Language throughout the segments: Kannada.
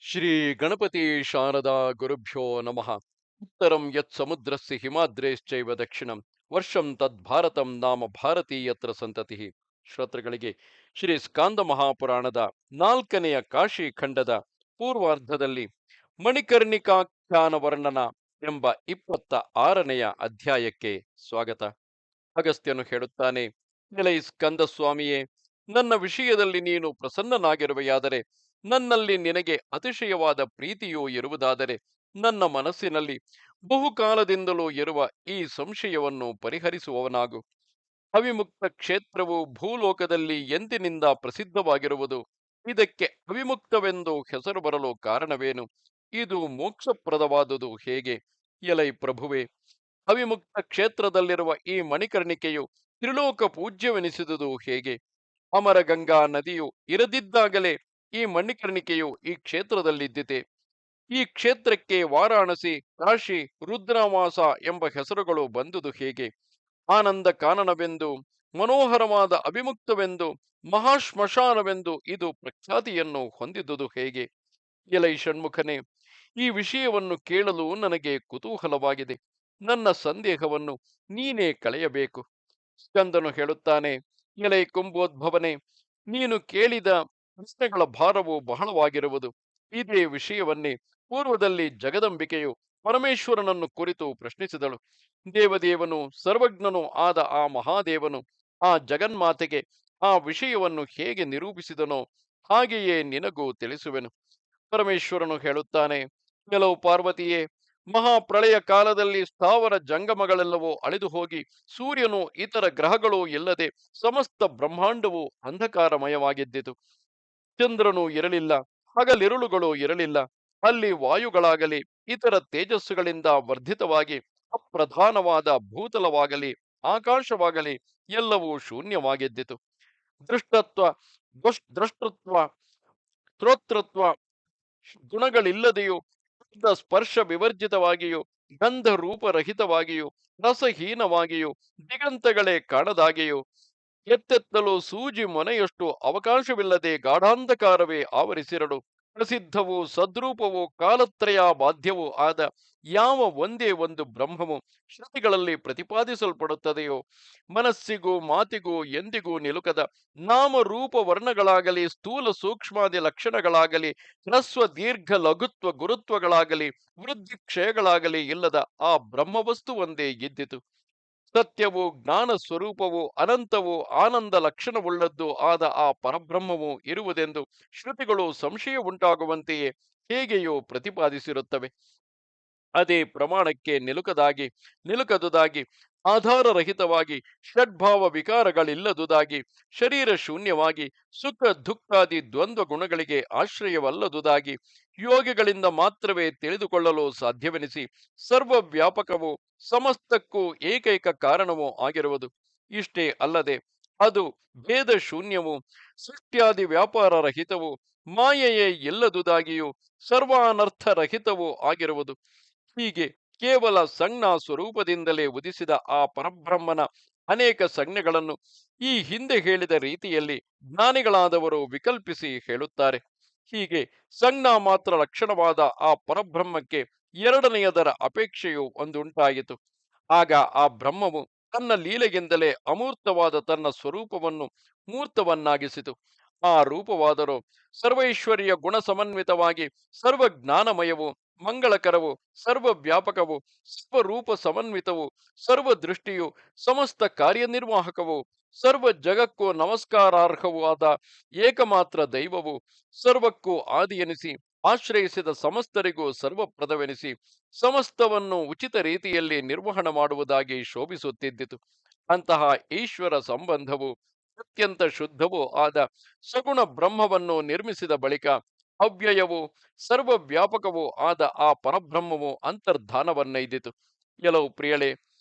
ಶ್ರೀ ಗಣಪತಿ ಶಾರದಾ ಗುರುಭ್ಯೋ ನಮಃ. ಉತ್ತರಂ ಯತ್ ಸಮುದ್ರಸ್ಯ ಹಿಮಾದ್ರೇಶ್ಚೈವ ದಕ್ಷಿಣಂ ವರ್ಷಂ ತದ್ಭಾರತಂ ನಾಮ ಭಾರತೀಯತ್ರ ಸಂತತಿ. ಶ್ರೋತೃಗಳಿಗೆ ಶ್ರೀ ಸ್ಕಾಂದ ಮಹಾಪುರಾಣದ ನಾಲ್ಕನೆಯ ಕಾಶಿ ಖಂಡದ ಪೂರ್ವಾರ್ಧದಲ್ಲಿ ಮಣಿಕರ್ಣಿಕಾಖ್ಯಾನ ವರ್ಣನ ಎಂಬ 26ನೆಯ ಅಧ್ಯಾಯಕ್ಕೆ ಸ್ವಾಗತ. ಅಗಸ್ತ್ಯನು ಹೇಳುತ್ತಾನೆ, ಎಲೈ ಸ್ಕಂದ ಸ್ವಾಮಿಯೇ, ನನ್ನ ವಿಷಯದಲ್ಲಿ ನೀನು ಪ್ರಸನ್ನನಾಗಿರುವೆಯಾದರೆ, ನನ್ನಲ್ಲಿ ನಿನಗೆ ಅತಿಶಯವಾದ ಪ್ರೀತಿಯೂ ಇರುವುದಾದರೆ, ನನ್ನ ಮನಸ್ಸಿನಲ್ಲಿ ಬಹುಕಾಲದಿಂದಲೂ ಇರುವ ಈ ಸಂಶಯವನ್ನು ಪರಿಹರಿಸುವವನಾಗು. ಅವಿಮುಕ್ತ ಕ್ಷೇತ್ರವು ಭೂಲೋಕದಲ್ಲಿ ಎಂದಿನಿಂದ ಪ್ರಸಿದ್ಧವಾಗಿರುವುದು. ಇದಕ್ಕೆ ಅವಿಮುಕ್ತವೆಂದು ಹೆಸರು ಬರಲು ಕಾರಣವೇನು? ಇದು ಮೋಕ್ಷಪ್ರದವಾದುದು ಹೇಗೆ? ಎಲೈ ಪ್ರಭುವೆ, ಅವಿಮುಕ್ತ ಕ್ಷೇತ್ರದಲ್ಲಿರುವ ಈ ಮಣಿಕರ್ಣಿಕೆಯು ತ್ರಿಲೋಕ ಪೂಜ್ಯವೆನಿಸಿದುದು ಹೇಗೆ? ಅಮರಗಂಗಾ ನದಿಯು ಇರದಿದ್ದಾಗಲೇ ಈ ಮಣಿಕರ್ಣಿಕೆಯು ಈ ಕ್ಷೇತ್ರದಲ್ಲಿದ್ದಿತೆ. ಈ ಕ್ಷೇತ್ರಕ್ಕೆ ವಾರಾಣಸಿ, ಕಾಶಿ, ರುದ್ರವಾಸ ಎಂಬ ಹೆಸರುಗಳು ಬಂದುದು ಹೇಗೆ? ಆನಂದ ಕಾನನವೆಂದು, ಮನೋಹರವಾದ ಅವಿಮುಕ್ತವೆಂದು, ಮಹಾಶ್ಮಶಾನವೆಂದು ಇದು ಪ್ರಖ್ಯಾತಿಯನ್ನು ಹೊಂದಿದುದು ಹೇಗೆ? ಎಲೈ ಷಣ್ಮುಖನೇ, ಈ ವಿಷಯವನ್ನು ಕೇಳಲು ನನಗೆ ಕುತೂಹಲವಾಗಿದೆ. ನನ್ನ ಸಂದೇಹವನ್ನು ನೀನೇ ಕಳೆಯಬೇಕು. ಸ್ಕಂದನು ಹೇಳುತ್ತಾನೆ, ಎಲೈ ಕುಂಭೋದ್ಭವನೇ, ನೀನು ಕೇಳಿದ ಪ್ರಶ್ನೆಗಳ ಭಾರವು ಬಹಳವಾಗಿರುವುದು. ಇದೇ ವಿಷಯವನ್ನೇ ಪೂರ್ವದಲ್ಲಿ ಜಗದಂಬಿಕೆಯು ಪರಮೇಶ್ವರನನ್ನು ಕುರಿತು ಪ್ರಶ್ನಿಸಿದಳು. ದೇವದೇವನು ಸರ್ವಜ್ಞನೂ ಆದ ಆ ಮಹಾದೇವನು ಆ ಜಗನ್ಮಾತೆಗೆ ಆ ವಿಷಯವನ್ನು ಹೇಗೆ ನಿರೂಪಿಸಿದನೋ ಹಾಗೆಯೇ ನಿನಗೂ ತಿಳಿಸುವೆನು. ಪರಮೇಶ್ವರನು ಹೇಳುತ್ತಾನೆ, ಕೆಲವು ಪಾರ್ವತಿಯೇ, ಮಹಾಪ್ರಳಯ ಕಾಲದಲ್ಲಿ ಸ್ಥಾವರ ಜಂಗಮಗಳೆಲ್ಲವೂ ಅಳಿದು ಹೋಗಿ ಸೂರ್ಯನು ಇತರ ಗ್ರಹಗಳೂ ಇಲ್ಲದೆ ಸಮಸ್ತ ಬ್ರಹ್ಮಾಂಡವು ಅಂಧಕಾರಮಯವಾಗಿದ್ದಿತು. ಚಂದ್ರನು ಇರಲಿಲ್ಲ, ಹಗಲಿರುಳುಗಳು ಇರಲಿಲ್ಲ. ಅಲ್ಲಿ ವಾಯುಗಳಾಗಲಿ ಇತರ ತೇಜಸ್ಸುಗಳಿಂದ ವರ್ಧಿತವಾಗಿ ಅಪ್ರಧಾನವಾದ ಭೂತಲವಾಗಲಿ ಆಕಾಶವಾಗಲಿ ಎಲ್ಲವೂ ಶೂನ್ಯವಾಗಿದ್ದಿತು. ದೃಷ್ಟತ್ವ, ದ್ರಷ್ಟೃತ್ವ, ಶ್ರೋತೃತ್ವ ಗುಣಗಳಿಲ್ಲದೆಯೂ, ಶಬ್ದ ಸ್ಪರ್ಶ ವಿವರ್ಜಿತವಾಗಿಯೂ, ಗಂಧ ರೂಪರಹಿತವಾಗಿಯೂ, ರಸಹೀನವಾಗಿಯೂ, ದಿಗಂತಗಳೇ ಕಾಣದಾಗಿಯೂ, ಎತ್ತೆತ್ತಲು ಸೂಜಿ ಮೊನೆಯಷ್ಟು ಅವಕಾಶವಿಲ್ಲದೆ ಗಾಢಾಂಧಕಾರವೇ ಆವರಿಸಿರಲು, ಪ್ರಸಿದ್ಧವೂ ಸದ್ರೂಪವೂ ಕಾಲತ್ರಯ ಬಾಧ್ಯವೂ ಆದ ಯಾವ ಒಂದೇ ಒಂದು ಬ್ರಹ್ಮವು ಶ್ರುತಿಗಳಲ್ಲಿ ಪ್ರತಿಪಾದಿಸಲ್ಪಡುತ್ತದೆಯೋ, ಮನಸ್ಸಿಗೂ ಮಾತಿಗೂ ಎಂದಿಗೂ ನಿಲುಕದ ನಾಮರೂಪ ವರ್ಣಗಳಾಗಲಿ ಸ್ಥೂಲ ಸೂಕ್ಷ್ಮಾದಿ ಲಕ್ಷಣಗಳಾಗಲಿ ಹ್ರಸ್ವ ದೀರ್ಘ ಲಘುತ್ವ ಗುರುತ್ವಗಳಾಗಲಿ ವೃದ್ಧಿ ಕ್ಷಯಗಳಾಗಲಿ ಇಲ್ಲದ ಆ ಬ್ರಹ್ಮವಸ್ತು ಒಂದೇ ಇದ್ದಿತು. ಸತ್ಯವೂ ಜ್ಞಾನ ಸ್ವರೂಪವೂ ಅನಂತವೂ ಆನಂದ ಲಕ್ಷಣವುಳ್ಳದ್ದು ಆದ ಆ ಪರಬ್ರಹ್ಮವು ಇರುವುದೆಂದು ಶ್ರುತಿಗಳು ಸಂಶಯ ಉಂಟಾಗುವಂತೆಯೇ ಹೇಗೆಯೋ ಪ್ರತಿಪಾದಿಸಿರುತ್ತವೆ. ಅದೇ ಪ್ರಮಾಣಕ್ಕೆ ನಿಲುಕದುದಾಗಿ ಆಧಾರರಹಿತವಾಗಿ ಷಡ್ಭಾವ ವಿಕಾರಗಳಿಲ್ಲದುದಾಗಿ ಶರೀರ ಶೂನ್ಯವಾಗಿ ಸುಖ ದುಃಖಾದಿ ದ್ವಂದ್ವ ಗುಣಗಳಿಗೆ ಆಶ್ರಯವಲ್ಲದುದಾಗಿ ಯೋಗಿಗಳಿಂದ ಮಾತ್ರವೇ ತಿಳಿದುಕೊಳ್ಳಲು ಸಾಧ್ಯವೆನಿಸಿ ಸರ್ವವ್ಯಾಪಕವೂ ಸಮಸ್ತಕ್ಕೂ ಏಕೈಕ ಕಾರಣವೂ ಆಗಿರುವುದು. ಇಷ್ಟೇ ಅಲ್ಲದೆ ಅದು ಭೇದ ಶೂನ್ಯವೂ ಸೃಷ್ಟ್ಯಾದಿ ವ್ಯಾಪಾರ ರಹಿತವೂ ಮಾಯೆಯೇ ಇಲ್ಲದುದಾಗಿಯೂ ಸರ್ವಾನರ್ಥರಹಿತವೂ ಆಗಿರುವುದು. ಹೀಗೆ ಕೇವಲ ಸಂಜ್ಞಾ ಸ್ವರೂಪದಿಂದಲೇ ಉದಿಸಿದ ಆ ಪರಬ್ರಹ್ಮನ ಅನೇಕ ಸಂಜ್ಞೆಗಳನ್ನು ಈ ಹಿಂದೆ ಹೇಳಿದ ರೀತಿಯಲ್ಲಿ ಜ್ಞಾನಿಗಳಾದವರು ವಿಕಲ್ಪಿಸಿ ಹೇಳುತ್ತಾರೆ. ಹೀಗೆ ಸಂಜ್ಞಾ ಮಾತ್ರ ಲಕ್ಷಣವಾದ ಆ ಪರಬ್ರಹ್ಮಕ್ಕೆ ಎರಡನೆಯದರ ಅಪೇಕ್ಷೆಯು ಒಂದುಂಟಾಯಿತು. ಆಗ ಆ ಬ್ರಹ್ಮವು ತನ್ನ ಲೀಲೆಗಿಂದಲೇ ಅಮೂರ್ತವಾದ ತನ್ನ ಸ್ವರೂಪವನ್ನು ಮೂರ್ತವನ್ನಾಗಿಸಿತು. ಆ ರೂಪವಾದರೂ ಸರ್ವೈಶ್ವರ್ಯ ಗುಣ ಸಮನ್ವಿತವಾಗಿ ಸರ್ವಜ್ಞಾನಮಯವು, ಮಂಗಳಕರವು, ಸರ್ವವ್ಯಾಪಕವು, ಸರ್ವರೂಪ ಸಮನ್ವಿತವು, ಸರ್ವದೃಷ್ಟಿಯು, ಸಮಸ್ತ ಕಾರ್ಯನಿರ್ವಾಹಕವು, ಸರ್ವ ಜಗಕ್ಕೂ ನಮಸ್ಕಾರಾರ್ಹವೂ ಆದ ಏಕಮಾತ್ರ ದೈವವು, ಸರ್ವಕ್ಕೂ ಆದಿಯೆನಿಸಿ ಆಶ್ರಯಿಸಿದ ಸಮಸ್ತರಿಗೂ ಸರ್ವಪ್ರದವೆನಿಸಿ ಸಮಸ್ತವನ್ನು ಉಚಿತ ರೀತಿಯಲ್ಲಿ ನಿರ್ವಹಣೆ ಮಾಡುವುದಾಗಿ ಶೋಭಿಸುತ್ತಿದ್ದಿತು. ಅಂತಹ ಈಶ್ವರ ಸಂಬಂಧವು ಅತ್ಯಂತ ಶುದ್ಧವೂ ಆದ ಸಗುಣ ಬ್ರಹ್ಮವನ್ನು ನಿರ್ಮಿಸಿದ ಬಳಿಕ ಅವ್ಯಯವೂ ಸರ್ವವ್ಯಾಪಕವೂ ಆದ ಆ ಪರಬ್ರಹ್ಮವು ಅಂತರ್ಧಾನವನ್ನೈದಿತು. ಕೆಲವು ಪ್ರಿಯಳೇ,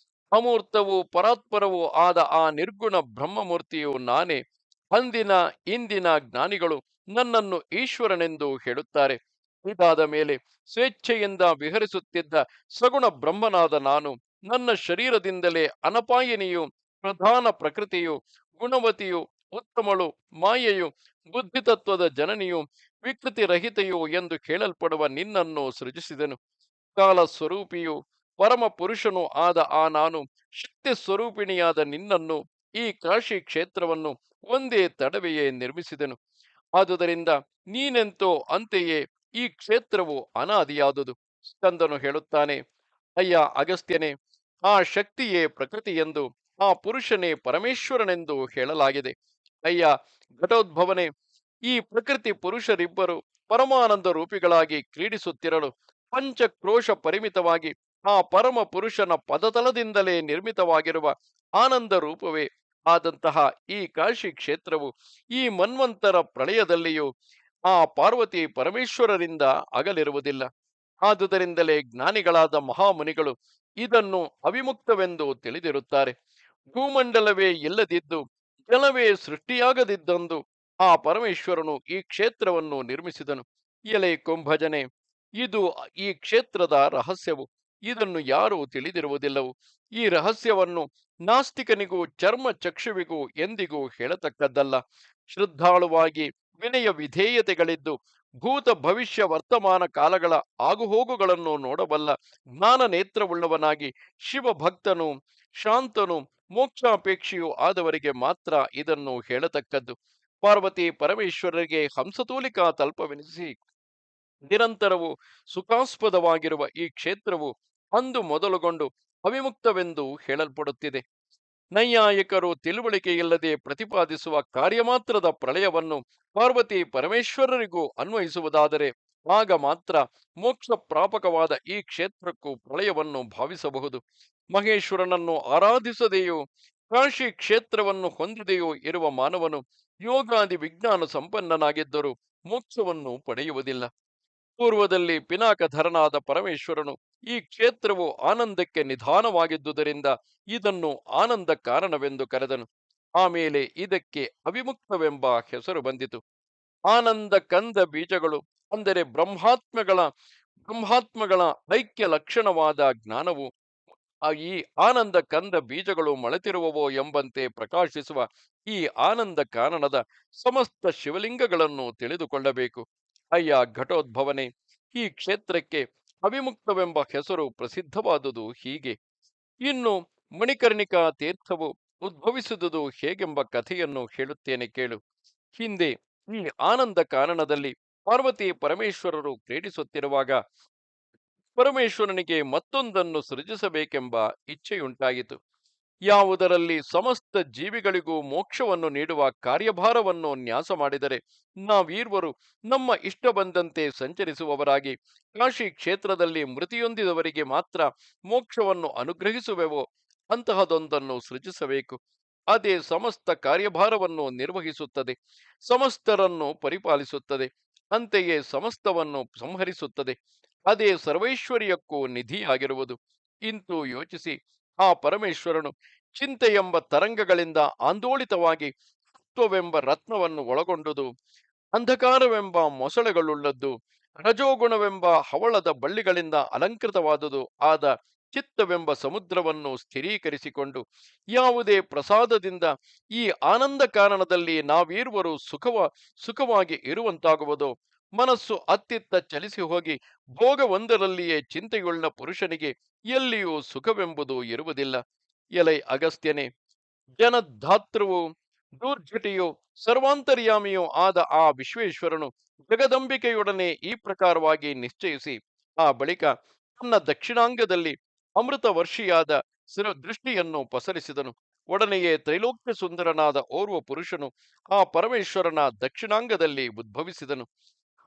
ಅಮೂರ್ತವೂ ಪರಾತ್ಪರವೂ ಆದ ಆ ನಿರ್ಗುಣ ಬ್ರಹ್ಮಮೂರ್ತಿಯು ನಾನೇ. ಅಂದಿನ ಇಂದಿನ ಜ್ಞಾನಿಗಳು ನನ್ನನ್ನು ಈಶ್ವರನೆಂದು ಹೇಳುತ್ತಾರೆ. ಇದಾದ ಮೇಲೆ ಸ್ವೇಚ್ಛೆಯಿಂದ ವಿಹರಿಸುತ್ತಿದ್ದ ಸಗುಣ ಬ್ರಹ್ಮನಾದ ನಾನು ನನ್ನ ಶರೀರದಿಂದಲೇ ಅನಪಾಯಿನಿಯು, ಪ್ರಧಾನ ಪ್ರಕೃತಿಯು, ಗುಣವತಿಯು, ಉತ್ತಮಳು, ಮಾಯೆಯು, ಬುದ್ಧಿತತ್ವದ ಜನನಿಯು, ವಿಕೃತಿ ರಹಿತೆಯು ಎಂದು ಕೇಳಲ್ಪಡುವ ನಿನ್ನನ್ನು ಸೃಜಿಸಿದೆನು. ಕಾಲ ಸ್ವರೂಪಿಯು ಪರಮ ಪುರುಷನು ಆದ ಆ ನಾನು ಶಕ್ತಿ ಸ್ವರೂಪಿಣಿಯಾದ ನಿನ್ನನ್ನು ಈ ಕಾಶಿ ಕ್ಷೇತ್ರವನ್ನು ಒಂದೇ ತಡವೆಯೇ ನಿರ್ಮಿಸಿದೆನು. ಆದುದರಿಂದ ನೀನೆಂತೋ ಅಂತೆಯೇ ಈ ಕ್ಷೇತ್ರವು ಅನಾದಿಯಾದುದು. ಸ್ಕಂದನು ಹೇಳುತ್ತಾನೆ, ಅಯ್ಯ ಅಗಸ್ತ್ಯನೇ, ಆ ಶಕ್ತಿಯೇ ಪ್ರಕೃತಿಯೆಂದು, ಆ ಪುರುಷನೇ ಪರಮೇಶ್ವರನೆಂದು ಹೇಳಲಾಗಿದೆ. ಅಯ್ಯ ಘಟೋದ್ಭವನೇ, ಈ ಪ್ರಕೃತಿ ಪುರುಷರಿಬ್ಬರು ಪರಮಾನಂದ ರೂಪಿಗಳಾಗಿ ಕ್ರೀಡಿಸುತ್ತಿರಲು ಪಂಚಕ್ರೋಶ ಪರಿಮಿತವಾಗಿ ಆ ಪರಮ ಪುರುಷನ ಪದತಲದಿಂದಲೇ ನಿರ್ಮಿತವಾಗಿರುವ ಆನಂದ ರೂಪವೇ ಆದಂತಹ ಈ ಕಾಶಿ ಕ್ಷೇತ್ರವು ಈ ಮನ್ವಂತರ ಪ್ರಳಯದಲ್ಲಿಯೂ ಆ ಪಾರ್ವತಿ ಪರಮೇಶ್ವರರಿಂದ ಅಗಲಿರುವುದಿಲ್ಲ. ಆದುದರಿಂದಲೇ ಜ್ಞಾನಿಗಳಾದ ಮಹಾಮುನಿಗಳು ಇದನ್ನು ಅವಿಮುಕ್ತವೆಂದು ತಿಳಿದಿರುತ್ತಾರೆ. ಭೂಮಂಡಲವೇ ಇಲ್ಲದಿದ್ದು ಜಲವೇ ಸೃಷ್ಟಿಯಾಗದಿದ್ದಂದು ಆ ಪರಮೇಶ್ವರನು ಈ ಕ್ಷೇತ್ರವನ್ನು ನಿರ್ಮಿಸಿದನು. ಎಲೆ ಕುಂಭಜನೆ, ಇದು ಈ ಕ್ಷೇತ್ರದ ರಹಸ್ಯವು. ಇದನ್ನು ಯಾರೂ ತಿಳಿದಿರುವುದಿಲ್ಲವು. ಈ ರಹಸ್ಯವನ್ನು ನಾಸ್ತಿಕನಿಗೂ ಚರ್ಮ ಚಕ್ಷುವಿಗೂ ಎಂದಿಗೂ ಹೇಳತಕ್ಕದ್ದಲ್ಲ. ಶ್ರದ್ಧಾಳುವಾಗಿ ವಿನಯ ವಿಧೇಯತೆಗಳಿದ್ದು ಭೂತ ಭವಿಷ್ಯ ವರ್ತಮಾನ ಕಾಲಗಳ ಆಗುಹೋಗುಗಳನ್ನು ನೋಡಬಲ್ಲ ಜ್ಞಾನ ನೇತ್ರವುಳ್ಳವನಾಗಿ ಶಿವಭಕ್ತನು ಶಾಂತನು ಮೋಕ್ಷಾಪೇಕ್ಷಿಯೂ ಆದವರಿಗೆ ಮಾತ್ರ ಇದನ್ನು ಹೇಳತಕ್ಕದ್ದು. ಪಾರ್ವತಿ ಪರಮೇಶ್ವರರಿಗೆ ಹಂಸತೂಲಿಕಾ ತಲ್ಪವೆನಿಸಿ ನಿರಂತರವು ಸುಖಾಸ್ಪದವಾಗಿರುವ ಈ ಕ್ಷೇತ್ರವು ಅಂದು ಮೊದಲುಗೊಂಡು ಅವಿಮುಕ್ತವೆಂದು ಹೇಳಲ್ಪಡುತ್ತಿದೆ. ನೈಯಾಯಿಕರು ತಿಳುವಳಿಕೆಯಿಲ್ಲದೆ ಪ್ರತಿಪಾದಿಸುವ ಕಾರ್ಯಮಾತ್ರದ ಪ್ರಳಯವನ್ನು ಪಾರ್ವತಿ ಪರಮೇಶ್ವರರಿಗೂ ಅನ್ವಯಿಸುವುದಾದರೆ ಆಗ ಮಾತ್ರ ಮೋಕ್ಷ ಪ್ರಾಪಕವಾದ ಈ ಕ್ಷೇತ್ರಕ್ಕೂ ಪ್ರಳಯವನ್ನು ಭಾವಿಸಬಹುದು. ಮಹೇಶ್ವರನನ್ನು ಆರಾಧಿಸದೆಯೂ ಕಾಶಿ ಕ್ಷೇತ್ರವನ್ನು ಹೊಂದದೆಯೂ ಇರುವ ಮಾನವನು ಯೋಗಾದಿ ವಿಜ್ಞಾನ ಸಂಪನ್ನನಾಗಿದ್ದರೂ ಮೋಕ್ಷವನ್ನು ಪಡೆಯುವುದಿಲ್ಲ. ಪೂರ್ವದಲ್ಲಿ ಪಿನಾಕಧರನಾದ ಪರಮೇಶ್ವರನು ಈ ಕ್ಷೇತ್ರವು ಆನಂದಕ್ಕೆ ನಿಧಾನವಾಗಿದ್ದುದರಿಂದ ಇದನ್ನು ಆನಂದ ಕಾರಣವೆಂದು ಕರೆದನು. ಆಮೇಲೆ ಇದಕ್ಕೆ ಅವಿಮುಕ್ತವೆಂಬ ಹೆಸರು ಬಂದಿತು. ಆನಂದ ಕಂದ ಬೀಜಗಳು ಅಂದರೆ ಬ್ರಹ್ಮಾತ್ಮಗಳ ಐಕ್ಯ ಲಕ್ಷಣವಾದ ಜ್ಞಾನವು ಈ ಆನಂದ ಕಂದ ಬೀಜಗಳು ಮೊಳೆತಿರುವವೋ ಎಂಬಂತೆ ಪ್ರಕಾಶಿಸುವ ಈ ಆನಂದ ಕಾರಣದ ಸಮಸ್ತ ಶಿವಲಿಂಗಗಳನ್ನು ತಿಳಿದುಕೊಳ್ಳಬೇಕು. ಅಯ್ಯ ಘಟೋದ್ಭವನೇ, ಈ ಕ್ಷೇತ್ರಕ್ಕೆ ಅವಿಮುಕ್ತವೆಂಬ ಹೆಸರು ಪ್ರಸಿದ್ಧವಾದುದು ಹೀಗೆ. ಇನ್ನು ಮಣಿಕರ್ಣಿಕಾ ತೀರ್ಥವು ಉದ್ಭವಿಸಿದುದು ಹೇಗೆಂಬ ಕಥೆಯನ್ನು ಹೇಳುತ್ತೇನೆ ಕೇಳು. ಹಿಂದೆ ಈ ಆನಂದ ಕಾರಣದಲ್ಲಿ ಪಾರ್ವತಿ ಪರಮೇಶ್ವರರು ಕ್ರೀಡಿಸುತ್ತಿರುವಾಗ ಪರಮೇಶ್ವರನಿಗೆ ಮತ್ತೊಂದನ್ನು ಸೃಜಿಸಬೇಕೆಂಬ ಇಚ್ಛೆಯುಂಟಾಯಿತು. ಯಾವುದರಲ್ಲಿ ಸಮಸ್ತ ಜೀವಿಗಳಿಗೂ ಮೋಕ್ಷವನ್ನು ನೀಡುವ ಕಾರ್ಯಭಾರವನ್ನು ನ್ಯಾಸ ಮಾಡಿದರೆ ನಾವೀರ್ವರು ನಮ್ಮ ಇಷ್ಟ ಬಂದಂತೆ ಸಂಚರಿಸುವವರಾಗಿ ಕಾಶಿ ಕ್ಷೇತ್ರದಲ್ಲಿ ಮೃತಿಯೊಂದಿದವರಿಗೆ ಮಾತ್ರ ಮೋಕ್ಷವನ್ನು ಅನುಗ್ರಹಿಸುವೆವೋ ಅಂತಹದೊಂದನ್ನು ಸೃಜಿಸಬೇಕು. ಅದೇ ಸಮಸ್ತ ಕಾರ್ಯಭಾರವನ್ನು ನಿರ್ವಹಿಸುತ್ತದೆ, ಸಮಸ್ತರನ್ನು ಪರಿಪಾಲಿಸುತ್ತದೆ, ಅಂತೆಯೇ ಸಮಸ್ತವನ್ನು ಸಂಹರಿಸುತ್ತದೆ. ಅದೇ ಸರ್ವೈಶ್ವರ್ಯಕ್ಕೂ ನಿಧಿಯಾಗಿರುವುದು. ಇಂತು ಯೋಚಿಸಿ, ಆ ಪರಮೇಶ್ವರನು ಚಿಂತೆ ಎಂಬ ತರಂಗಗಳಿಂದ ಆಂದೋಳಿತವಾಗಿ ಸತ್ವವೆಂಬ ರತ್ನವನ್ನು ಒಳಗೊಂಡುದು, ಅಂಧಕಾರವೆಂಬ ಮೊಸಳೆಗಳುಳ್ಳದ್ದು, ರಜೋಗುಣವೆಂಬ ಹವಳದ ಬಳ್ಳಿಗಳಿಂದ ಅಲಂಕೃತವಾದುದು ಆದ ಚಿತ್ತವೆಂಬ ಸಮುದ್ರವನ್ನು ಸ್ಥಿರೀಕರಿಸಿಕೊಂಡು ಯಾವುದೇ ಪ್ರಸಾದದಿಂದ ಈ ಆನಂದ ಕಾರಣದಲ್ಲಿ ನಾವೀರ್ವರು ಸುಖವಾಗಿ ಇರುವಂತಾಗುವುದೋ, ಮನಸ್ಸು ಅತ್ತಿತ್ತ ಚಲಿಸಿ ಹೋಗಿ ಭೋಗವೊಂದರಲ್ಲಿಯೇ ಚಿಂತೆಯುಳ್ಳ ಪುರುಷನಿಗೆ ಎಲ್ಲಿಯೂ ಸುಖವೆಂಬುದು ಇರುವುದಿಲ್ಲ. ಎಲೈ ಅಗಸ್ತ್ಯನೇ, ಜನಧಾತೃವು ದೂರ್ಜಟಿಯು ಸರ್ವಾಂತರ್ಯಾಮಿಯೂ ಆದ ಆ ವಿಶ್ವೇಶ್ವರನು ಜಗದಂಬಿಕೆಯೊಡನೆ ಈ ಪ್ರಕಾರವಾಗಿ ನಿಶ್ಚಯಿಸಿ ಆ ಬಳಿಕ ತನ್ನ ದಕ್ಷಿಣಾಂಗದಲ್ಲಿ ಅಮೃತ ವರ್ಷಿಯಾದ ದೃಷ್ಟಿಯನ್ನು ಪಸರಿಸಿದನು. ಒಡನೆಯೇ ತ್ರೈಲೋಕ್ಯ ಸುಂದರನಾದ ಓರ್ವ ಪುರುಷನು ಆ ಪರಮೇಶ್ವರನ ದಕ್ಷಿಣಾಂಗದಲ್ಲಿ ಉದ್ಭವಿಸಿದನು.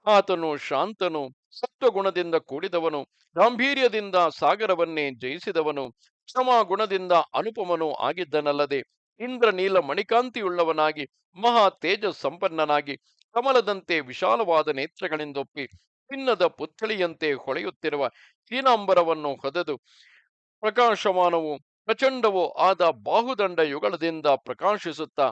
ಆತನು ಶಾಂತನು, ಸತ್ವಗುಣದಿಂದ ಕೂಡಿದವನು, ಗಾಂಭೀರ್ಯದಿಂದ ಸಾಗರವನ್ನೇ ಜಯಿಸಿದವನು, ಕ್ಷಮಾಗುಣದಿಂದ ಅನುಪಮನೂ ಆಗಿದ್ದನಲ್ಲದೆ ಇಂದ್ರನೀಲ ಮಣಿಕಾಂತಿಯುಳ್ಳವನಾಗಿ ಮಹಾ ತೇಜ ಸಂಪನ್ನನಾಗಿ ಕಮಲದಂತೆ ವಿಶಾಲವಾದ ನೇತ್ರಗಳಿಂದೊಪ್ಪಿ ಚಿನ್ನದ ಪುತ್ಥಳಿಯಂತೆ ಹೊಳೆಯುತ್ತಿರುವ ಹೀನಾಂಬರವನ್ನು ಹೊದೆದು ಪ್ರಕಾಶಮಾನವೂ ಪ್ರಚಂಡವೂ ಆದ ಬಾಹುದಂಡ ಯುಗಳದಿಂದ ಪ್ರಕಾಶಿಸುತ್ತಾ